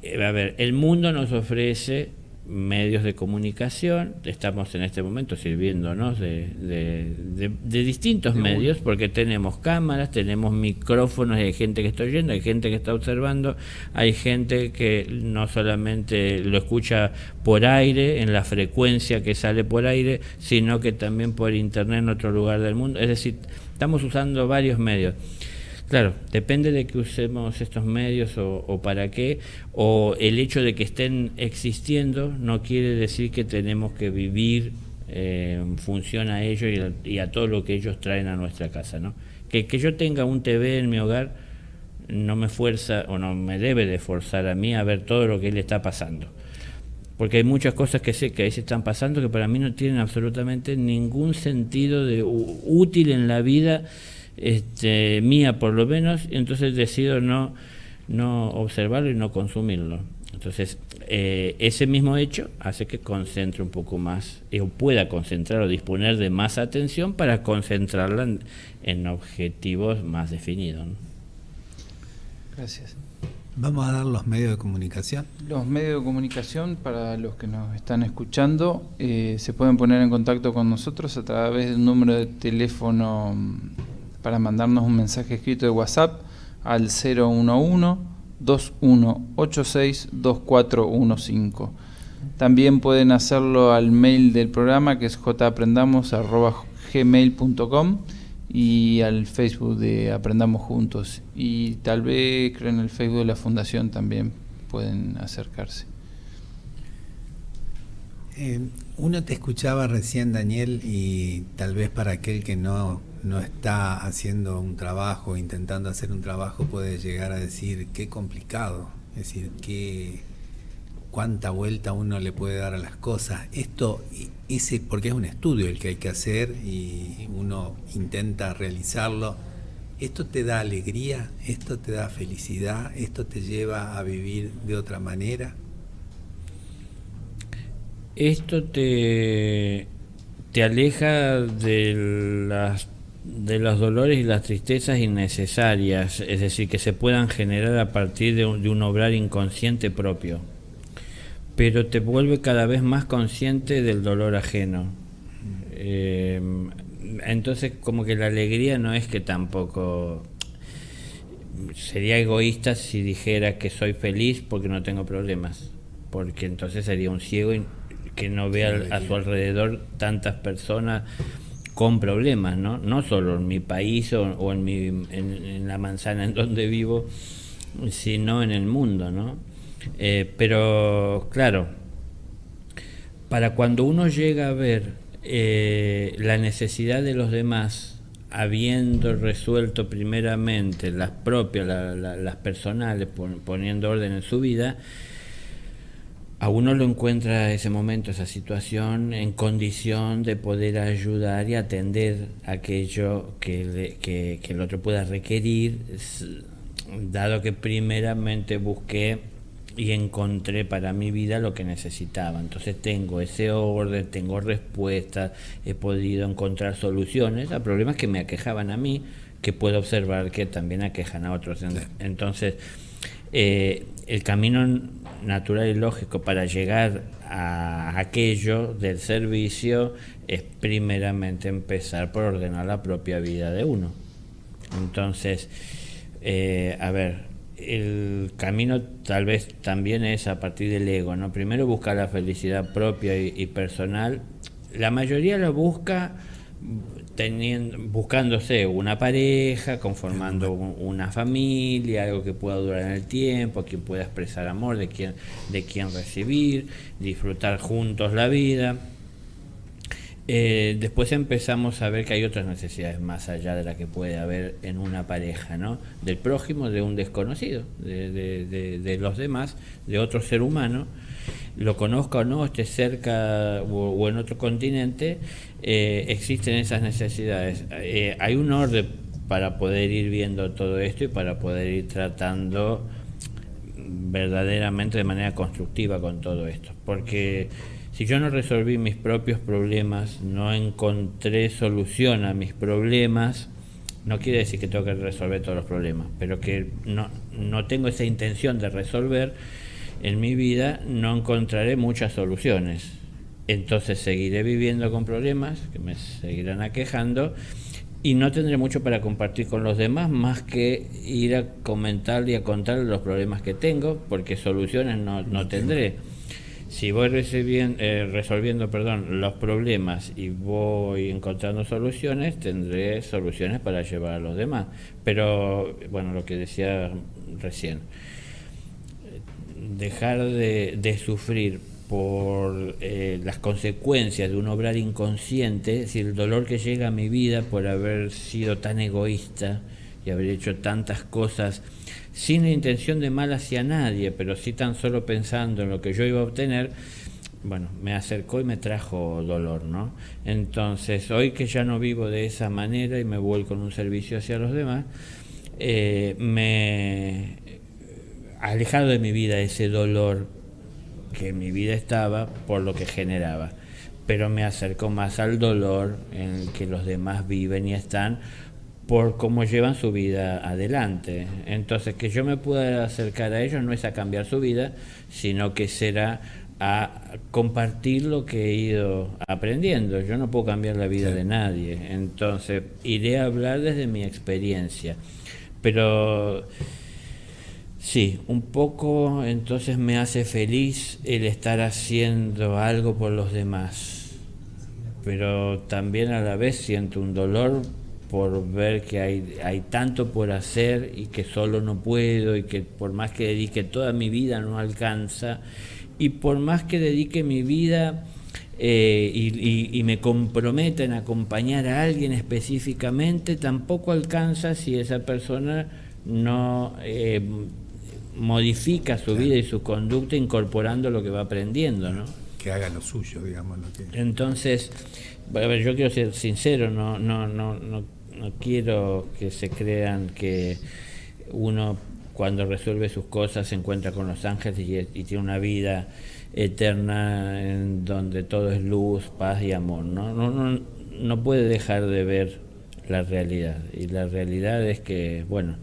a ver, el mundo nos ofrece medios de comunicación, estamos en este momento sirviéndonos de distintos medios, porque tenemos cámaras, tenemos micrófonos, hay gente que está oyendo, hay gente que está observando, hay gente que no solamente lo escucha por aire, en la frecuencia que sale por aire, sino que también por internet en otro lugar del mundo, es decir, estamos usando varios medios. Claro, depende de que usemos estos medios o para qué, o el hecho de que estén existiendo no quiere decir que tenemos que vivir en función a ellos y a todo lo que ellos traen a nuestra casa, ¿no? Que yo tenga un TV en mi hogar no me fuerza o no me debe de forzar a mí a ver todo lo que le está pasando, porque hay muchas cosas que sé que ahí se están pasando que para mí no tienen absolutamente ningún sentido útil en la vida mía, por lo menos, y entonces decido no observarlo y no consumirlo. Entonces ese mismo hecho hace que concentre un poco más, o pueda concentrar o disponer de más atención para concentrarla en objetivos más definidos, ¿no? Gracias. Vamos a dar los medios de comunicación. Los medios de comunicación, para los que nos están escuchando, se pueden poner en contacto con nosotros a través de un número de teléfono para mandarnos un mensaje escrito de WhatsApp al 011-2186-2415. También pueden hacerlo al mail del programa, que es japrendamos@gmail.com, y al Facebook de Aprendamos Juntos, y tal vez creo en el Facebook de la Fundación también pueden acercarse. Uno te escuchaba recién, Daniel, y tal vez para aquel que no está haciendo un trabajo, intentando hacer un trabajo, puede llegar a decir qué complicado, es decir, cuánta vuelta uno le puede dar a las cosas. Porque es un estudio el que hay que hacer y uno intenta realizarlo. ¿Esto te da alegría? ¿Esto te da felicidad? ¿Esto te lleva a vivir de otra manera? Esto te aleja de los dolores y las tristezas innecesarias, es decir, que se puedan generar a partir de un obrar inconsciente propio, pero te vuelve cada vez más consciente del dolor ajeno. Entonces como que la alegría no es que tampoco... Sería egoísta si dijera que soy feliz porque no tengo problemas, porque entonces sería un ciego que no vea a su alrededor tantas personas con problemas, ¿no? No solo en mi país o en la manzana en donde vivo, sino en el mundo, ¿no? Pero claro, para cuando uno llega a ver la necesidad de los demás, habiendo resuelto primeramente las propias, las personales, poniendo orden en su vida, a uno lo encuentra ese momento, esa situación, en condición de poder ayudar y atender aquello que el otro pueda requerir, dado que primeramente busqué y encontré para mi vida lo que necesitaba. Entonces tengo ese orden, tengo respuestas, he podido encontrar soluciones a problemas que me aquejaban a mí, que puedo observar que también aquejan a otros. Entonces el camino natural y lógico para llegar a aquello del servicio es primeramente empezar por ordenar la propia vida de uno. Entonces, el camino tal vez también es a partir del ego, ¿no? Primero buscar la felicidad propia y personal. La mayoría lo busca buscándose una pareja, conformando una familia, algo que pueda durar en el tiempo, quien pueda expresar amor, de quien recibir, disfrutar juntos la vida. Después empezamos a ver que hay otras necesidades más allá de la que puede haber en una pareja, ¿no? Del prójimo, de un desconocido, de los demás, de otro ser humano, lo conozca o no, esté cerca o en otro continente, existen esas necesidades. Hay un orden para poder ir viendo todo esto y para poder ir tratando verdaderamente de manera constructiva con todo esto, porque si yo no resolví mis propios problemas, no encontré solución a mis problemas, no quiere decir que tengo que resolver todos los problemas, pero que no tengo esa intención de resolver en mi vida, no encontraré muchas soluciones. Entonces seguiré viviendo con problemas que me seguirán aquejando y no tendré mucho para compartir con los demás más que ir a comentar y a contar los problemas que tengo, porque soluciones no tendré. Si voy resolviendo los problemas y voy encontrando soluciones, tendré soluciones para llevar a los demás. Pero, bueno, lo que decía recién, dejar de sufrir por las consecuencias de un obrar inconsciente, es decir, el dolor que llega a mi vida por haber sido tan egoísta y haber hecho tantas cosas sin la intención de mal hacia nadie, pero sí tan solo pensando en lo que yo iba a obtener, bueno, me acercó y me trajo dolor, ¿no? Entonces, hoy que ya no vivo de esa manera y me vuelco en un servicio hacia los demás, me ha alejado de mi vida ese dolor que en mi vida estaba por lo que generaba, pero me acercó más al dolor en el que los demás viven y están por cómo llevan su vida adelante. Entonces, que yo me pueda acercar a ellos no es a cambiar su vida, sino que será a compartir lo que he ido aprendiendo. Yo no puedo cambiar la vida de nadie, entonces iré a hablar desde mi experiencia. Pero sí, un poco entonces me hace feliz el estar haciendo algo por los demás, pero también a la vez siento un dolor por ver que hay tanto por hacer y que solo no puedo, y que por más que dedique toda mi vida no alcanza, y por más que dedique mi vida y me comprometa en acompañar a alguien específicamente, tampoco alcanza si esa persona no modifica su vida y su conducta incorporando lo que va aprendiendo, ¿no? Que haga lo suyo, digamos. Entonces, a ver, yo quiero ser sincero, no quiero que se crean que uno cuando resuelve sus cosas se encuentra con los ángeles y tiene una vida eterna en donde todo es luz, paz y amor. No puede dejar de ver la realidad, y la realidad es que, bueno,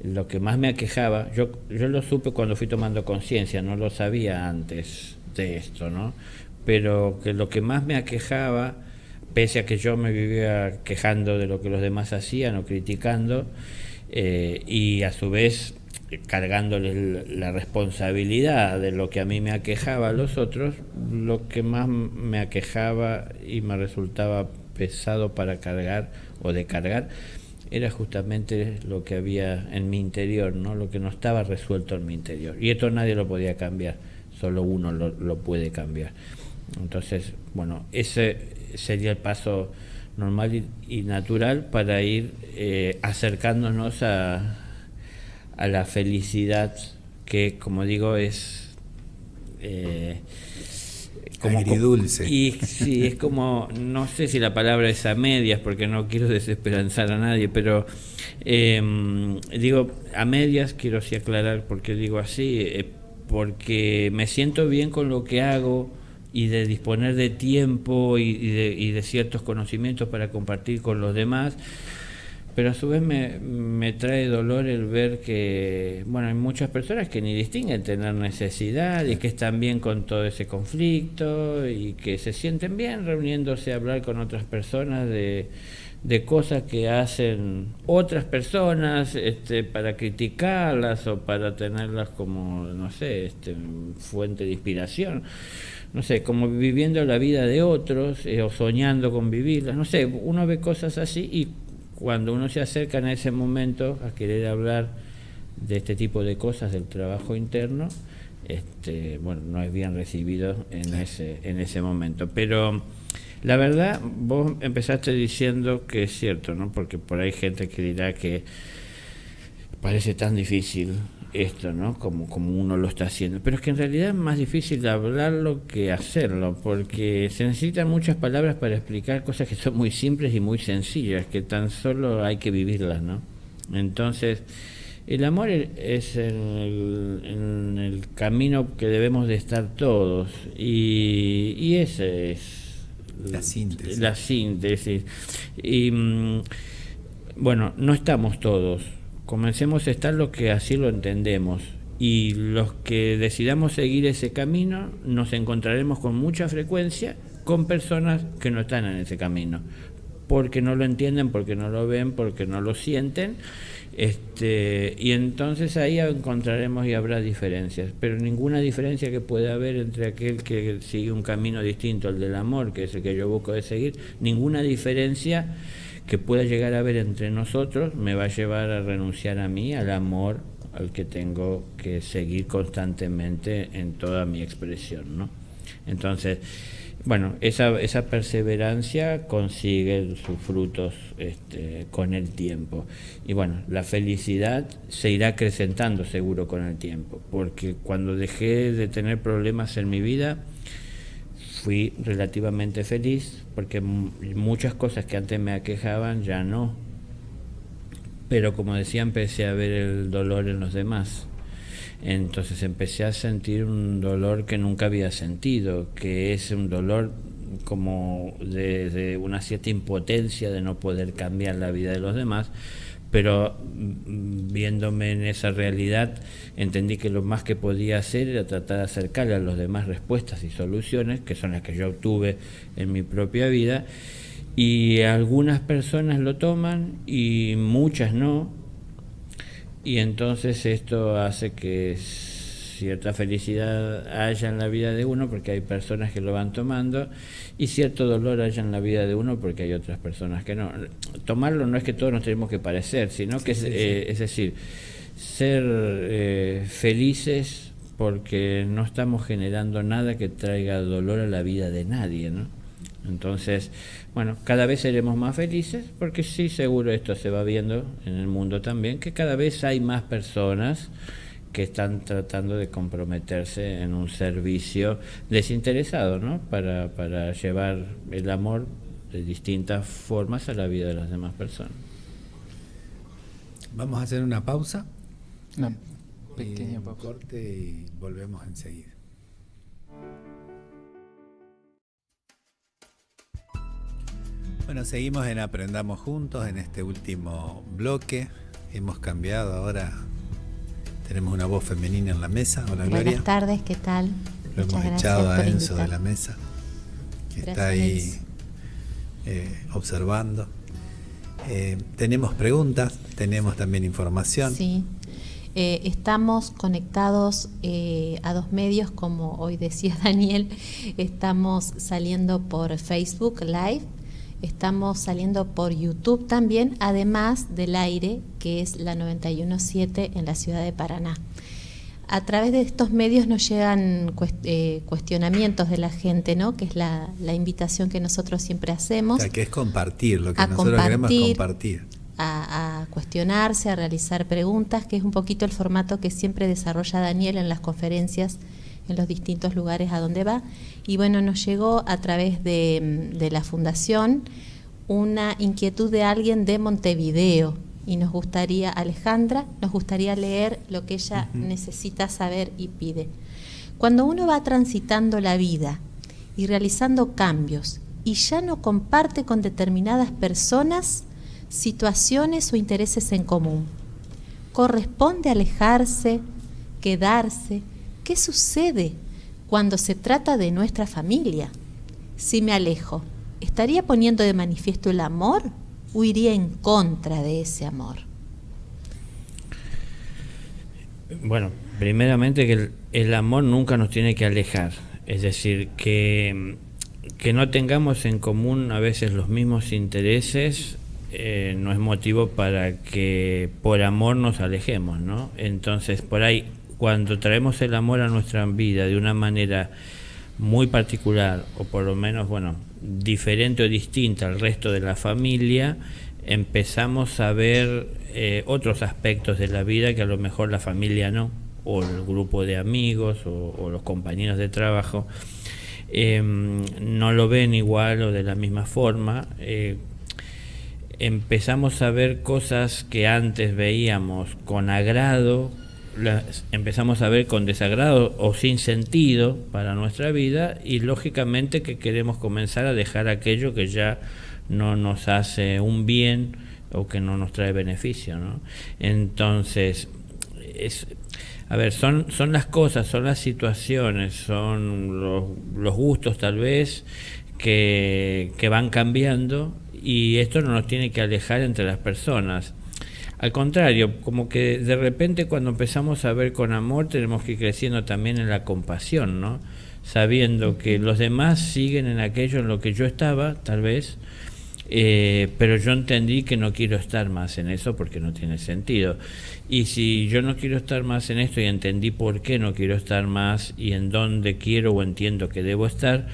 lo que más me aquejaba, yo lo supe cuando fui tomando conciencia, no lo sabía antes de esto, ¿no? Pero que lo que más me aquejaba, pese a que yo me vivía quejando de lo que los demás hacían o criticando, y a su vez cargándoles la responsabilidad de lo que a mí me aquejaba a los otros, lo que más me aquejaba y me resultaba pesado para cargar o de cargar era justamente lo que había en mi interior, ¿no? Lo que no estaba resuelto en mi interior, y esto nadie lo podía cambiar, solo uno lo puede cambiar. Entonces, bueno, ese sería el paso normal y natural para ir acercándonos a la felicidad, que, como digo, es como agridulce. Y sí, es como, no sé si la palabra es a medias, porque no quiero desesperanzar a nadie, pero digo a medias, quiero sí aclarar porque digo así, porque me siento bien con lo que hago, y de disponer de tiempo y de ciertos conocimientos para compartir con los demás, pero a su vez me trae dolor el ver que, bueno, hay muchas personas que ni distinguen tener necesidad y que están bien con todo ese conflicto y que se sienten bien reuniéndose a hablar con otras personas de de cosas que hacen otras personas para criticarlas o para tenerlas como, no sé, fuente de inspiración, no sé, como viviendo la vida de otros o soñando con vivirla, no sé, uno ve cosas así y cuando uno se acerca en ese momento a querer hablar de este tipo de cosas del trabajo interno, bueno, no es bien recibido en ese momento, pero la verdad, vos empezaste diciendo que es cierto, ¿no? Porque por ahí hay gente que dirá que parece tan difícil esto, ¿no? Como uno lo está haciendo. Pero es que en realidad es más difícil hablarlo que hacerlo, porque se necesitan muchas palabras para explicar cosas que son muy simples y muy sencillas, que tan solo hay que vivirlas, ¿no? Entonces, el amor es en el camino que debemos de estar todos, y ese es la síntesis. Y bueno, no estamos todos. Comencemos a estar los que así lo entendemos. Y los que decidamos seguir ese camino, nos encontraremos con mucha frecuencia con personas que no están en ese camino. Porque no lo entienden, porque no lo ven, porque no lo sienten. Y entonces ahí encontraremos y habrá diferencias, pero ninguna diferencia que pueda haber entre aquel que sigue un camino distinto al del amor, que es el que yo busco de seguir, ninguna diferencia que pueda llegar a haber entre nosotros me va a llevar a renunciar a mí, al amor al que tengo que seguir constantemente en toda mi expresión, ¿no? Entonces, bueno, esa perseverancia consigue sus frutos con el tiempo. Y bueno, la felicidad se irá acrecentando seguro con el tiempo, porque cuando dejé de tener problemas en mi vida, fui relativamente feliz, porque muchas cosas que antes me aquejaban ya no. Pero como decía, empecé a ver el dolor en los demás. Entonces empecé a sentir un dolor que nunca había sentido, que es un dolor como de una cierta impotencia de no poder cambiar la vida de los demás, pero viéndome en esa realidad entendí que lo más que podía hacer era tratar de acercarle a los demás respuestas y soluciones, que son las que yo obtuve en mi propia vida, y algunas personas lo toman y muchas no. Y entonces esto hace que cierta felicidad haya en la vida de uno porque hay personas que lo van tomando, y cierto dolor haya en la vida de uno porque hay otras personas que no. Tomarlo no es que todos nos tenemos que parecer, sino que es decir, ser felices porque no estamos generando nada que traiga dolor a la vida de nadie, ¿no? Entonces, bueno, cada vez seremos más felices, porque sí, seguro esto se va viendo en el mundo también, que cada vez hay más personas que están tratando de comprometerse en un servicio desinteresado, ¿no? Para llevar el amor de distintas formas a la vida de las demás personas. Vamos a hacer una pausa. Una pequeña pausa. Corte y volvemos enseguida. Bueno, seguimos en Aprendamos Juntos en este último bloque. Hemos cambiado ahora. Tenemos una voz femenina en la mesa. Hola, Gloria. Buenas tardes, ¿qué tal? Lo hemos echado a Enzo de la mesa, que Gracias, está ahí observando. Tenemos preguntas, tenemos también información. Sí, estamos conectados a dos medios, como hoy decía Daniel. Estamos saliendo por Facebook Live, estamos saliendo por YouTube también, además del aire, que es la 91.7 en la ciudad de Paraná. A través de estos medios nos llegan cuestionamientos de la gente, ¿no? Que es la invitación que nosotros siempre hacemos. O sea, que es compartir, lo que nosotros queremos es compartir. A cuestionarse, a realizar preguntas, que es un poquito el formato que siempre desarrolla Daniel en las conferencias en los distintos lugares a donde va. Y bueno, nos llegó a través de la Fundación una inquietud de alguien de Montevideo, y nos gustaría, Alejandra, nos gustaría leer lo que ella necesita saber y pide. Cuando uno va transitando la vida y realizando cambios y ya no comparte con determinadas personas, situaciones o intereses en común, ¿corresponde alejarse, quedarse? ¿Qué sucede cuando se trata de nuestra familia? Si me alejo, ¿estaría poniendo de manifiesto el amor iría en contra de ese amor? Bueno, primeramente que el amor nunca nos tiene que alejar, es decir, que no tengamos en común a veces los mismos intereses no es motivo para que por amor nos alejemos, ¿no? Entonces, por ahí, cuando traemos el amor a nuestra vida de una manera muy particular, o por lo menos, bueno, diferente o distinta al resto de la familia, empezamos a ver otros aspectos de la vida que a lo mejor la familia no, o el grupo de amigos, o los compañeros de trabajo no lo ven igual o de la misma forma. Empezamos a ver cosas que antes veíamos con agrado, las empezamos a ver con desagrado o sin sentido para nuestra vida, y lógicamente que queremos comenzar a dejar aquello que ya no nos hace un bien o que no nos trae beneficio, ¿no? Entonces, son las cosas, son las situaciones, son los gustos tal vez que van cambiando, y esto no nos tiene que alejar entre las personas. Al contrario, como que de repente cuando empezamos a ver con amor tenemos que ir creciendo también en la compasión, ¿no? Sabiendo que los demás siguen en aquello en lo que yo estaba, tal vez, pero yo entendí que no quiero estar más en eso porque no tiene sentido. Y si yo no quiero estar más en esto y entendí por qué no quiero estar más y en dónde quiero o entiendo que debo estar,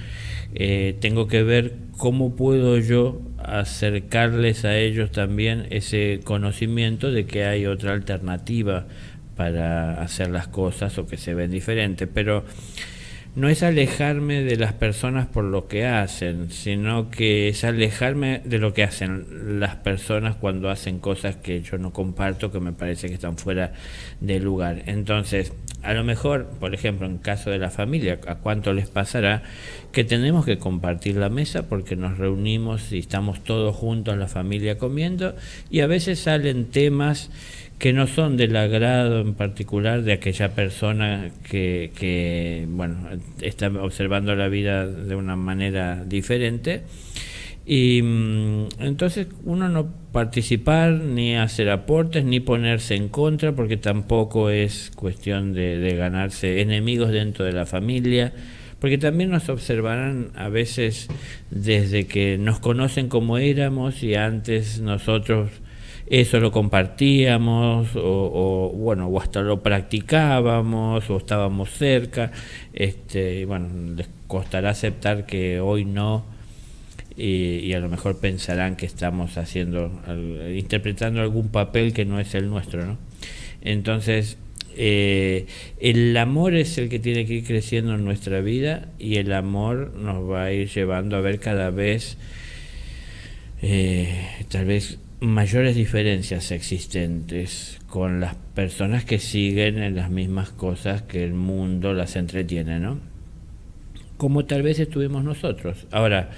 tengo que ver cómo puedo yo acercarles a ellos también ese conocimiento de que hay otra alternativa para hacer las cosas o que se ven diferentes. Pero no es alejarme de las personas por lo que hacen, sino que es alejarme de lo que hacen las personas cuando hacen cosas que yo no comparto, que me parece que están fuera de lugar. Entonces, a lo mejor, por ejemplo, en caso de la familia, ¿a cuánto les pasará que tenemos que compartir la mesa porque nos reunimos y estamos todos juntos, la familia comiendo, y a veces salen temas que no son del agrado en particular de aquella persona que bueno, está observando la vida de una manera diferente, y entonces uno no participar, ni hacer aportes, ni ponerse en contra, porque tampoco es cuestión de ganarse enemigos dentro de la familia, porque también nos observarán a veces desde que nos conocen como éramos, y antes nosotros eso lo compartíamos o hasta lo practicábamos o estábamos cerca, bueno, les costará aceptar que hoy no, y a lo mejor pensarán que estamos interpretando algún papel que no es el nuestro, ¿no? Entonces, el amor es el que tiene que ir creciendo en nuestra vida, y el amor nos va a ir llevando a ver cada vez tal vez mayores diferencias existentes con las personas que siguen en las mismas cosas que el mundo las entretiene, ¿no? Como tal vez estuvimos nosotros. Ahora,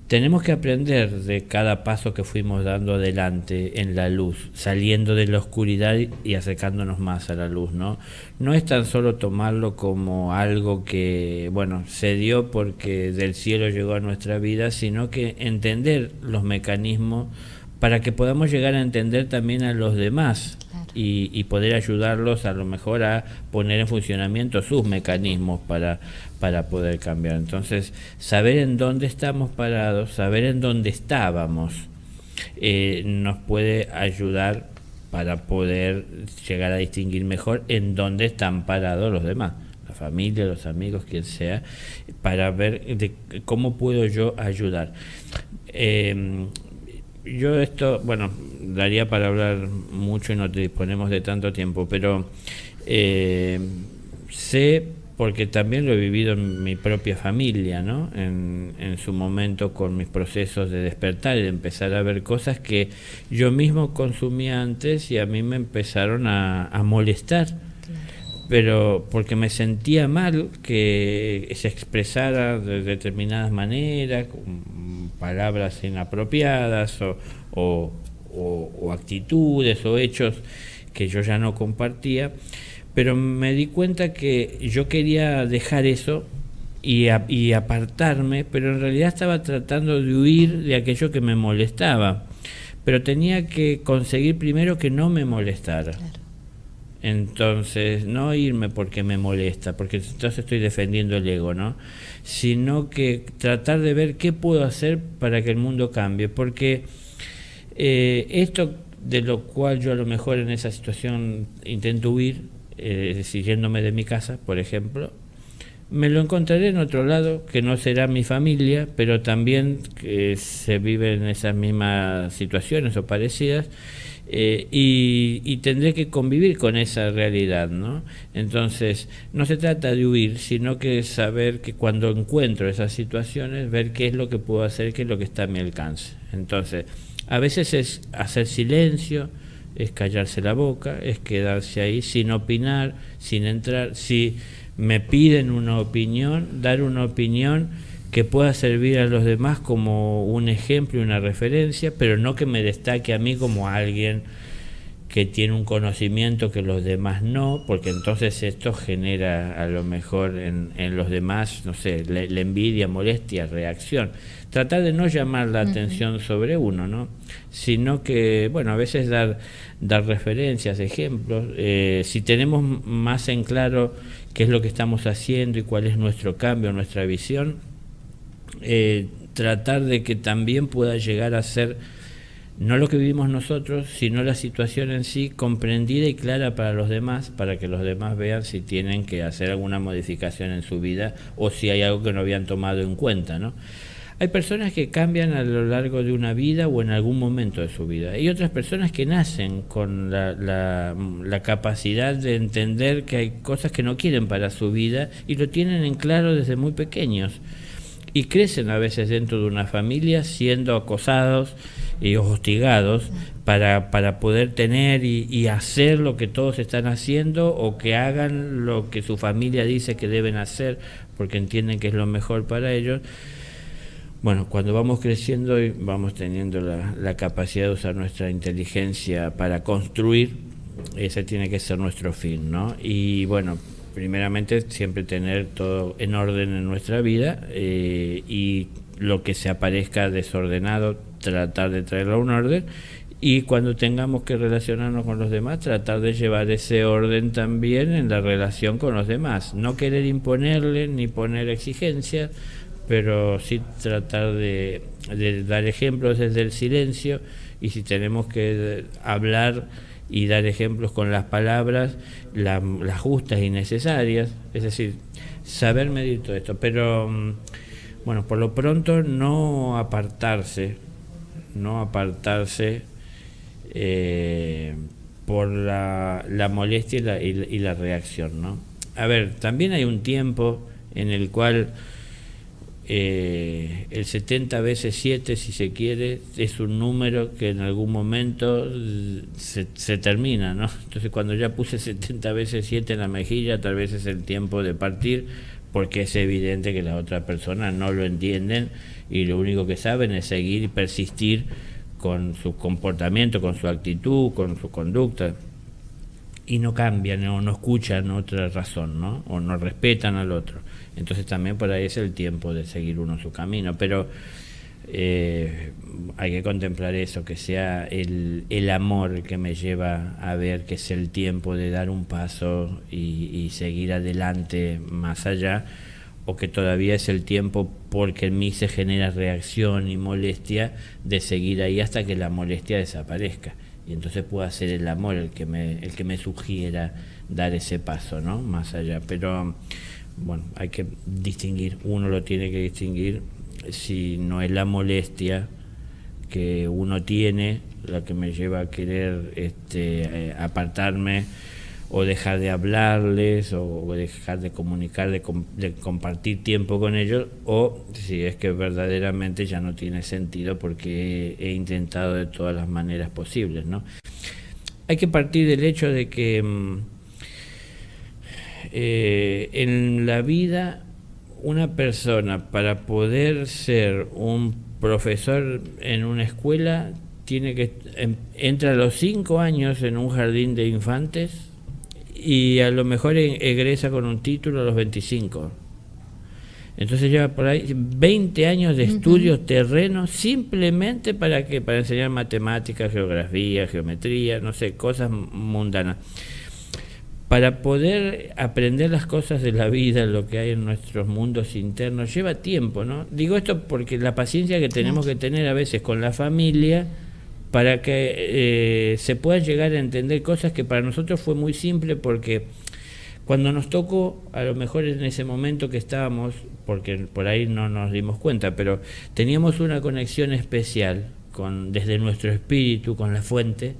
tenemos que aprender de cada paso que fuimos dando adelante en la luz, saliendo de la oscuridad y acercándonos más a la luz, ¿no? No es tan solo tomarlo como algo que, bueno, se dio porque del cielo llegó a nuestra vida, sino que entender los mecanismos para que podamos llegar a entender también a los demás. Claro. Y poder ayudarlos a lo mejor a poner en funcionamiento sus mecanismos para poder cambiar. Entonces, saber en dónde estamos parados, saber en dónde estábamos, nos puede ayudar para poder llegar a distinguir mejor en dónde están parados los demás, la familia, los amigos, quien sea, para ver cómo puedo yo ayudar. Yo esto, bueno, daría para hablar mucho y no te disponemos de tanto tiempo, pero sé, porque también lo he vivido en mi propia familia, ¿no? En su momento, con mis procesos de despertar y de empezar a ver cosas que yo mismo consumía antes y a mí me empezaron a molestar. Pero porque me sentía mal que se expresara de determinadas maneras, con palabras inapropiadas o actitudes o hechos que yo ya no compartía, pero me di cuenta que yo quería dejar eso y apartarme, pero en realidad estaba tratando de huir de aquello que me molestaba. pero tenía que conseguir primero que no me molestara. Claro. Entonces, no irme porque me molesta, porque entonces estoy defendiendo el ego, ¿no? Sino que tratar de ver qué puedo hacer para que el mundo cambie, porque esto de lo cual yo a lo mejor en esa situación intento huir, yéndome de mi casa, por ejemplo, me lo encontraré en otro lado, que no será mi familia, pero también que se vive en esas mismas situaciones o parecidas, y tendré que convivir con esa realidad, ¿no? Entonces, no se trata de huir, sino que saber que cuando encuentro esas situaciones, ver qué es lo que puedo hacer, qué es lo que está a mi alcance. Entonces, a veces es hacer silencio, es callarse la boca, es quedarse ahí sin opinar, sin entrar. Si me piden una opinión, dar una opinión que pueda servir a los demás como un ejemplo y una referencia, pero no que me destaque a mí como alguien que tiene un conocimiento que los demás no, porque entonces esto genera a lo mejor en los demás, no sé, la envidia, molestia, reacción. Tratar de no llamar la atención sobre uno, ¿no? Sino que, bueno, a veces dar referencias, ejemplos. Si tenemos más en claro qué es lo que estamos haciendo y cuál es nuestro cambio, nuestra visión, tratar de que también pueda llegar a ser no lo que vivimos nosotros, sino la situación en sí comprendida y clara para los demás, para que los demás vean si tienen que hacer alguna modificación en su vida o si hay algo que no habían tomado en cuenta, ¿no? Hay personas que cambian a lo largo de una vida o en algún momento de su vida. Hay otras personas que nacen con la capacidad de entender que hay cosas que no quieren para su vida y lo tienen en claro desde muy pequeños. Y crecen a veces dentro de una familia siendo acosados y hostigados para poder tener y hacer lo que todos están haciendo o que hagan lo que su familia dice que deben hacer porque entienden que es lo mejor para ellos. Bueno, cuando vamos creciendo y vamos teniendo la capacidad de usar nuestra inteligencia para construir, ese tiene que ser nuestro fin, ¿no? Y bueno, primeramente siempre tener todo en orden en nuestra vida, y lo que se aparezca desordenado, tratar de traerlo a un orden, y cuando tengamos que relacionarnos con los demás, tratar de llevar ese orden también en la relación con los demás. No querer imponerle ni poner exigencias, pero sí tratar de dar ejemplos desde el silencio, y si tenemos que hablar y dar ejemplos con las palabras, las justas y necesarias, es decir, saber medir todo esto, pero bueno, por lo pronto no apartarse por la molestia y la reacción, ¿no? A ver, también hay un tiempo en el cual el 70 veces 7, si se quiere, es un número que en algún momento se termina, ¿no? Entonces, cuando ya puse 70 veces 7 en la mejilla, tal vez es el tiempo de partir, porque es evidente que las otras personas no lo entienden y lo único que saben es seguir y persistir con su comportamiento, con su actitud, con su conducta, y no cambian o no escuchan otra razón, ¿no? O no respetan al otro. Entonces también por ahí es el tiempo de seguir uno su camino, pero hay que contemplar eso, que sea el amor el que me lleva a ver que es el tiempo de dar un paso y seguir adelante más allá, o que todavía es el tiempo porque en mí se genera reacción y molestia de seguir ahí hasta que la molestia desaparezca, y entonces pueda ser el amor el que me sugiera dar ese paso, ¿no? Más allá. Pero bueno, hay que distinguir, uno lo tiene que distinguir, si no es la molestia que uno tiene la que me lleva a querer apartarme o dejar de hablarles o dejar de comunicar, de compartir tiempo con ellos, o si es que verdaderamente ya no tiene sentido porque he intentado de todas las maneras posibles, ¿no? Hay que partir del hecho de que en la vida una persona, para poder ser un profesor en una escuela, tiene que entra a los 5 años en un jardín de infantes y a lo mejor egresa con un título a los 25. Entonces lleva por ahí 20 años de estudios terrenos simplemente para enseñar matemáticas, geografía, geometría, no sé, cosas mundanas. Para poder aprender las cosas de la vida, lo que hay en nuestros mundos internos, lleva tiempo, ¿no? Digo esto porque la paciencia que tenemos que tener a veces con la familia para que se puedan llegar a entender cosas que para nosotros fue muy simple, porque cuando nos tocó, a lo mejor en ese momento que estábamos, porque por ahí no nos dimos cuenta, pero teníamos una conexión especial desde nuestro espíritu con la fuente,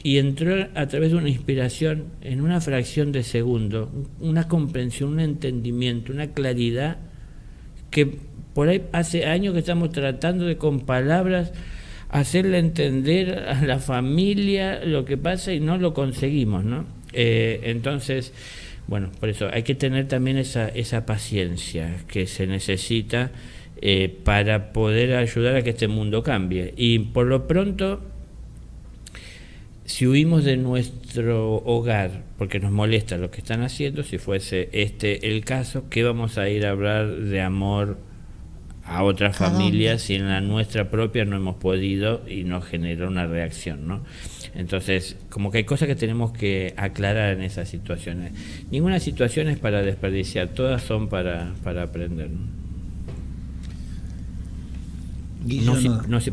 y entró a través de una inspiración en una fracción de segundo, una comprensión, un entendimiento, una claridad que por ahí hace años que estamos tratando de con palabras hacerle entender a la familia lo que pasa y no lo conseguimos, ¿no? Entonces, bueno, por eso hay que tener también esa paciencia que se necesita para poder ayudar a que este mundo cambie. Y por lo pronto, si huimos de nuestro hogar porque nos molesta lo que están haciendo, si fuese el caso, ¿qué vamos a ir a hablar de amor a otras familias si en la nuestra propia no hemos podido y nos genera una reacción, ¿no? Entonces, como que hay cosas que tenemos que aclarar en esas situaciones. Ninguna situación es para desperdiciar, todas son para aprender, ¿no?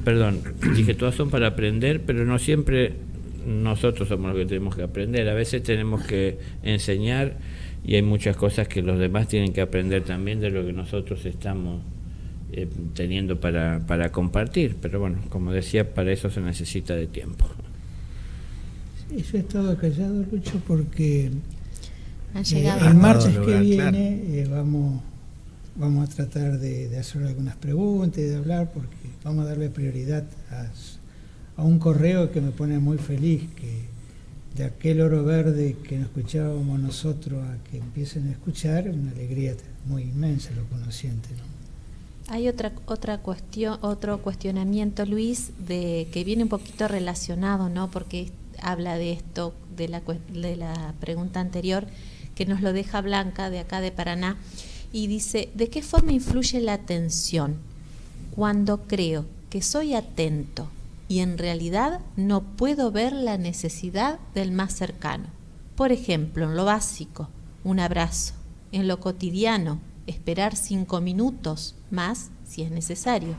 Perdón, dije todas son para aprender, pero no siempre nosotros somos los que tenemos que aprender. A veces tenemos que enseñar y hay muchas cosas que los demás tienen que aprender también de lo que nosotros estamos teniendo para compartir, pero bueno, como decía, para eso se necesita de tiempo. Sí, yo he estado callado, Lucho, porque el martes que viene vamos a tratar de hacer algunas preguntas y de hablar, porque vamos a darle prioridad a un correo que me pone muy feliz, que de aquel oro verde que no escuchábamos nosotros a que empiecen a escuchar, una alegría muy inmensa lo que uno siente, ¿no? Hay otra cuestión, otro cuestionamiento, Luis, que viene un poquito relacionado, ¿no? Porque habla de esto, de la pregunta anterior, que nos lo deja Blanca, de acá de Paraná, y dice: ¿de qué forma influye la atención cuando creo que soy atento y en realidad no puedo ver la necesidad del más cercano? Por ejemplo, en lo básico, un abrazo; en lo cotidiano, esperar 5 minutos más si es necesario.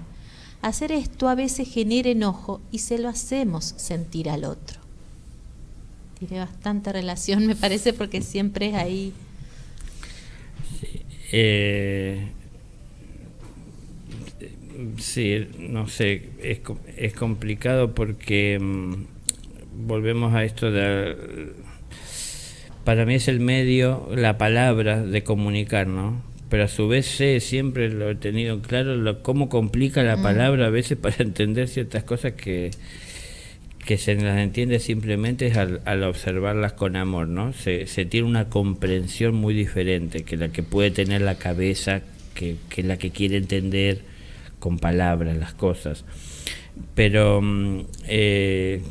Hacer esto a veces genera enojo y se lo hacemos sentir al otro. Tiene bastante relación, me parece, porque siempre es ahí. Sí, no sé, es complicado porque volvemos a esto para mí es el medio, la palabra de comunicar, ¿no? Pero a su vez siempre lo he tenido claro, cómo complica la palabra a veces para entender ciertas cosas que se las entiende simplemente es al observarlas con amor, ¿no? Se tiene una comprensión muy diferente que la que puede tener la cabeza, que la que quiere entender con palabras las cosas. Pero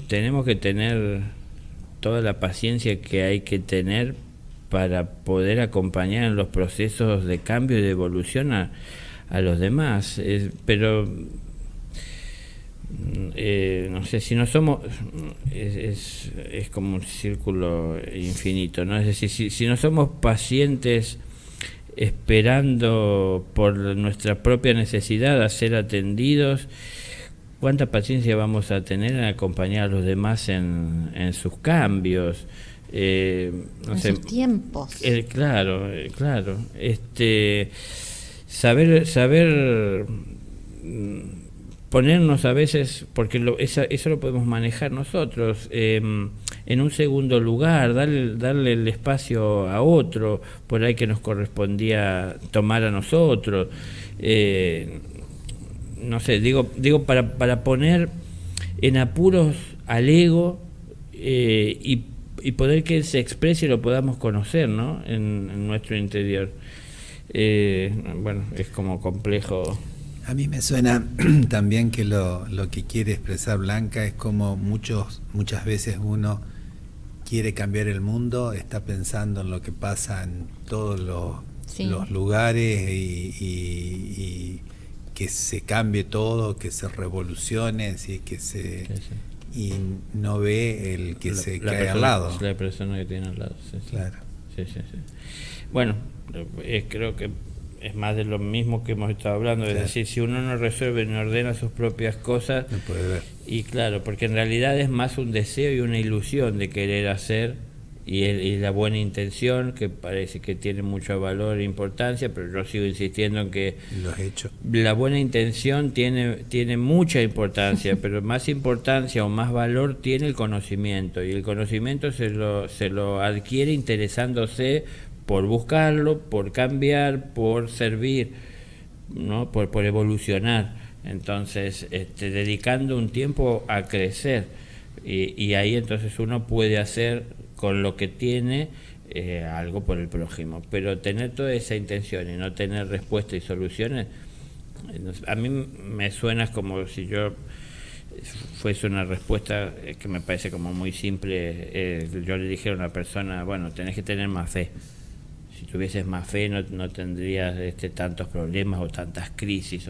tenemos que tener toda la paciencia que hay que tener para poder acompañar en los procesos de cambio y de evolución a los demás. Pero no sé, si no somos, es como un círculo infinito, ¿no? Es decir, si no somos pacientes esperando por nuestra propia necesidad a ser atendidos, ¿cuánta paciencia vamos a tener en acompañar a los demás en sus cambios? No sé, sus tiempos. Claro. Saber ponernos a veces, porque eso lo podemos manejar nosotros, en un segundo lugar, darle el espacio a otro, por ahí que nos correspondía tomar a nosotros. No sé, digo para poner en apuros al ego y poder que él se exprese y lo podamos conocer, ¿no? En nuestro interior. Bueno, es como complejo. A mí me suena también que lo que quiere expresar Blanca es como muchas veces uno quiere cambiar el mundo, está pensando en lo que pasa en todos Sí. los lugares y que se cambie todo, que se revolucione, ¿sí? Y no ve el que se cae al lado. La persona que tiene al lado, sí. Claro. Sí. Bueno, creo que es más de lo mismo que hemos estado hablando, es decir, si uno no resuelve ni ordena sus propias cosas, No puede ver. y claro, porque en realidad es más un deseo y una ilusión de querer hacer, y la buena intención, que parece que tiene mucho valor e importancia, pero yo sigo insistiendo en que Los hechos. la buena intención tiene mucha importancia, pero más importancia o más valor tiene el conocimiento, y el conocimiento se lo adquiere interesándose por buscarlo, por cambiar, por servir, ¿no? por evolucionar. Entonces, dedicando un tiempo a crecer, y ahí entonces uno puede hacer con lo que tiene algo por el prójimo, pero tener toda esa intención y no tener respuestas y soluciones, a mí me suena como si yo fuese una respuesta que me parece como muy simple. Yo le dijera a una persona, bueno, tenés que tener más fe. Si tuvieses más fe no tendrías tantos problemas o tantas crisis.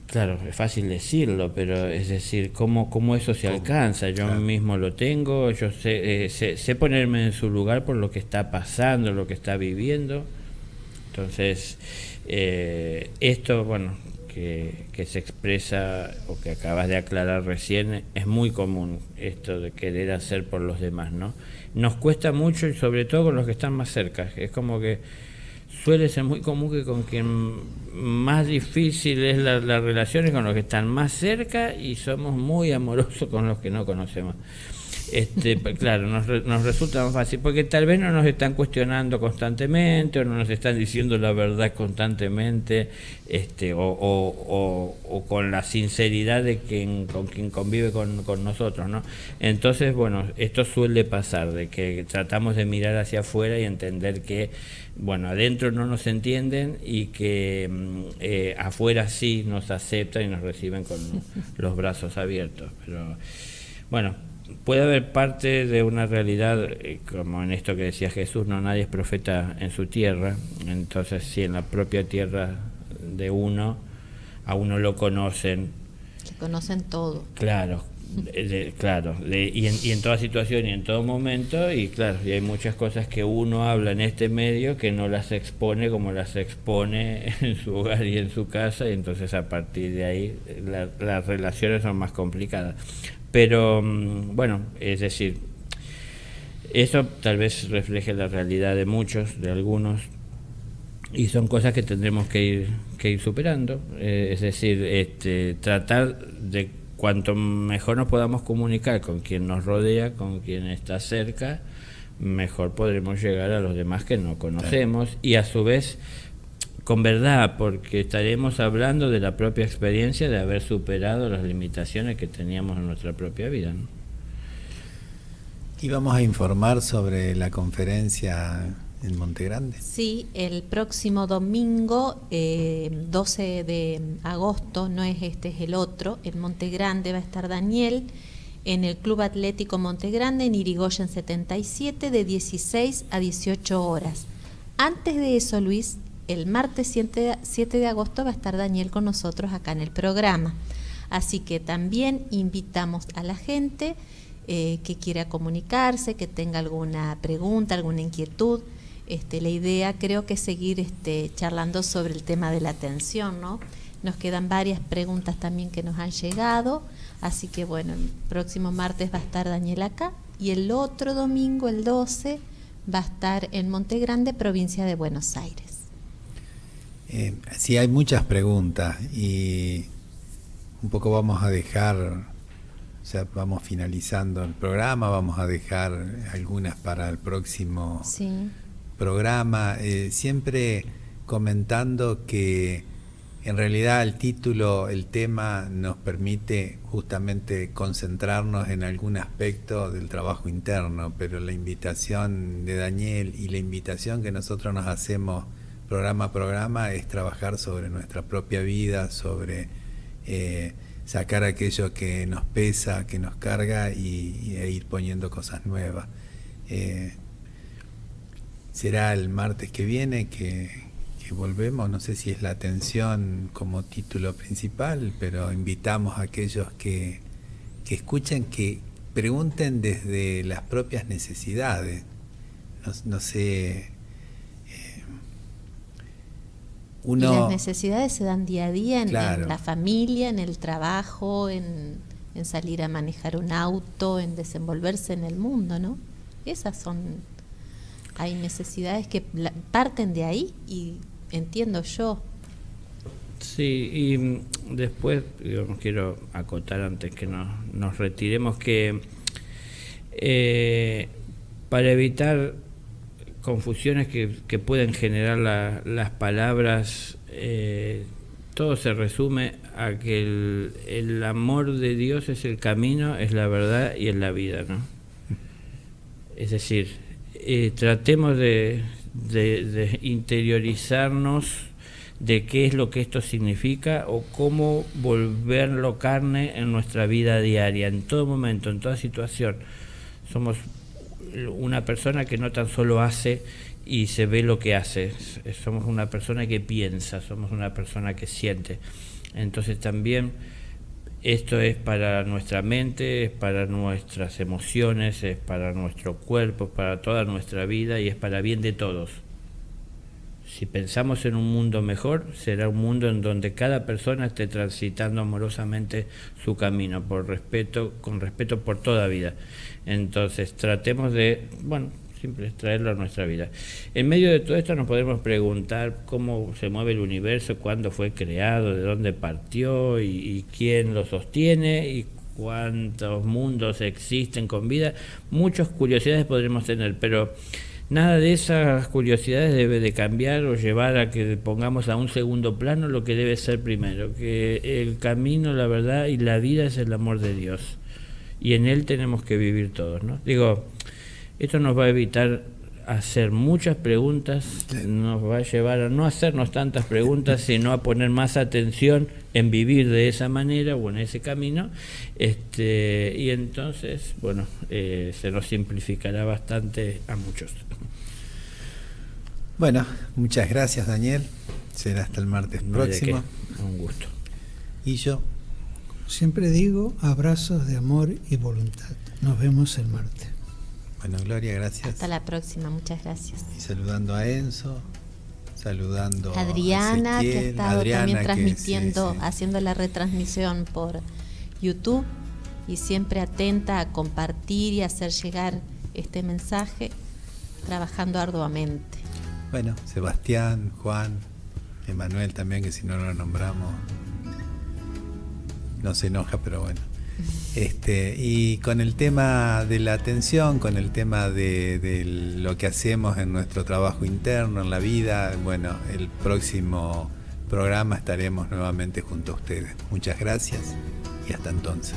Claro, es fácil decirlo, pero es decir, ¿cómo eso se alcanza? Yo mismo lo tengo, yo sé ponerme en su lugar por lo que está pasando, lo que está viviendo. Entonces, esto, bueno, que se expresa o que acabas de aclarar recién, es muy común, esto de querer hacer por los demás, ¿no? Nos cuesta mucho, y sobre todo con los que están más cerca. Es como que suele ser muy común que con quien más difícil es la relación es con los que están más cerca, y somos muy amorosos con los que no conocemos. Claro, nos resulta más fácil, porque tal vez no nos están cuestionando constantemente, o no nos están diciendo la verdad constantemente, o con la sinceridad de con quien convive con nosotros, ¿no? Entonces, bueno, esto suele pasar, de que tratamos de mirar hacia afuera y entender que, bueno, adentro no nos entienden, y que afuera sí nos aceptan y nos reciben con los brazos abiertos. Pero bueno, puede haber parte de una realidad, como en esto que decía Jesús, no nadie es profeta en su tierra. Entonces, si en la propia tierra de uno, a uno lo conocen. Se conocen todo. Claro, y en toda situación y en todo momento, y claro, y hay muchas cosas que uno habla en este medio que no las expone como las expone en su hogar y en su casa, y entonces a partir de ahí las relaciones son más complicadas. Pero bueno, es decir, eso tal vez refleje la realidad de muchos, de algunos, y son cosas que tendremos que ir superando. Es decir, tratar de cuanto mejor nos podamos comunicar con quien nos rodea, con quien está cerca, mejor podremos llegar a los demás que no conocemos, y a su vez con verdad, porque estaremos hablando de la propia experiencia de haber superado las limitaciones que teníamos en nuestra propia vida, ¿no? Y vamos a informar sobre la conferencia en Monte Grande. Sí, el próximo domingo, 12 de agosto, no es este, es el otro, en Monte Grande va a estar Daniel, en el Club Atlético Monte Grande, en Irigoyen 77, de 16 a 18 horas. Antes de eso, Luis, el martes 7 de agosto va a estar Daniel con nosotros acá en el programa. Así que también invitamos a la gente que quiera comunicarse, que tenga alguna pregunta, alguna inquietud. La idea creo que es seguir charlando sobre el tema de la atención, ¿no? Nos quedan varias preguntas también que nos han llegado, así que bueno, el próximo martes va a estar Daniel acá, y el otro domingo, el 12, va a estar en Monte Grande, provincia de Buenos Aires. Sí, hay muchas preguntas, y un poco vamos a dejar, o sea, vamos finalizando el programa, vamos a dejar algunas para el próximo programa, siempre comentando que en realidad el título, el tema nos permite justamente concentrarnos en algún aspecto del trabajo interno, pero la invitación de Daniel y la invitación que nosotros nos hacemos programa a programa es trabajar sobre nuestra propia vida, sobre sacar aquello que nos pesa, que nos carga, e ir poniendo cosas nuevas. será el martes que viene que volvemos. No sé si es la atención como título principal, pero invitamos a aquellos que escuchen, que pregunten desde las propias necesidades. No sé, y las necesidades se dan día a día claro, en la familia, en el trabajo, en salir a manejar un auto, en desenvolverse en el mundo, ¿no? Esas son, hay necesidades que parten de ahí, y entiendo yo. Sí, y después digamos, quiero acotar antes que nos retiremos que para evitar confusiones que pueden generar las palabras, todo se resume a que el amor de Dios es el camino, es la verdad y es la vida, ¿no? Es decir, tratemos de interiorizarnos de qué es lo que esto significa o cómo volverlo carne en nuestra vida diaria, en todo momento, en toda situación. Somos una persona que no tan solo hace y se ve lo que hace, somos una persona que piensa, somos una persona que siente. Entonces también esto es para nuestra mente, es para nuestras emociones, es para nuestro cuerpo, es para toda nuestra vida y es para bien de todos. Si pensamos en un mundo mejor, será un mundo en donde cada persona esté transitando amorosamente su camino, con respeto por toda vida. Entonces tratemos de, siempre traerlo a nuestra vida. En medio de todo esto nos podemos preguntar cómo se mueve el universo, cuándo fue creado, de dónde partió y quién lo sostiene y cuántos mundos existen con vida. Muchas curiosidades podremos tener, pero nada de esas curiosidades debe de cambiar o llevar a que pongamos a un segundo plano lo que debe ser primero, que el camino, la verdad y la vida es el amor de Dios. Y en Él tenemos que vivir todos, ¿no? Digo, esto nos va a evitar hacer muchas preguntas, nos va a llevar a no hacernos tantas preguntas, sino a poner más atención en vivir de esa manera o en ese camino, y entonces, se nos simplificará bastante a muchos. Bueno, muchas gracias, Daniel. Será hasta el martes próximo. Un gusto. Y yo siempre digo, abrazos de amor y voluntad. Nos vemos el martes. Bueno, Gloria, gracias. Hasta la próxima, muchas gracias. Y saludando a Enzo, saludando a Adriana, a Ezequiel, que ha estado también transmitiendo, sí. Haciendo la retransmisión por YouTube y siempre atenta a compartir y hacer llegar este mensaje, trabajando arduamente. Bueno, Sebastián, Juan, Emanuel también, que si no lo nombramos no se enoja, pero bueno. Y con el tema de la atención, con el tema de lo que hacemos en nuestro trabajo interno, en la vida, el próximo programa estaremos nuevamente junto a ustedes. Muchas gracias y hasta entonces.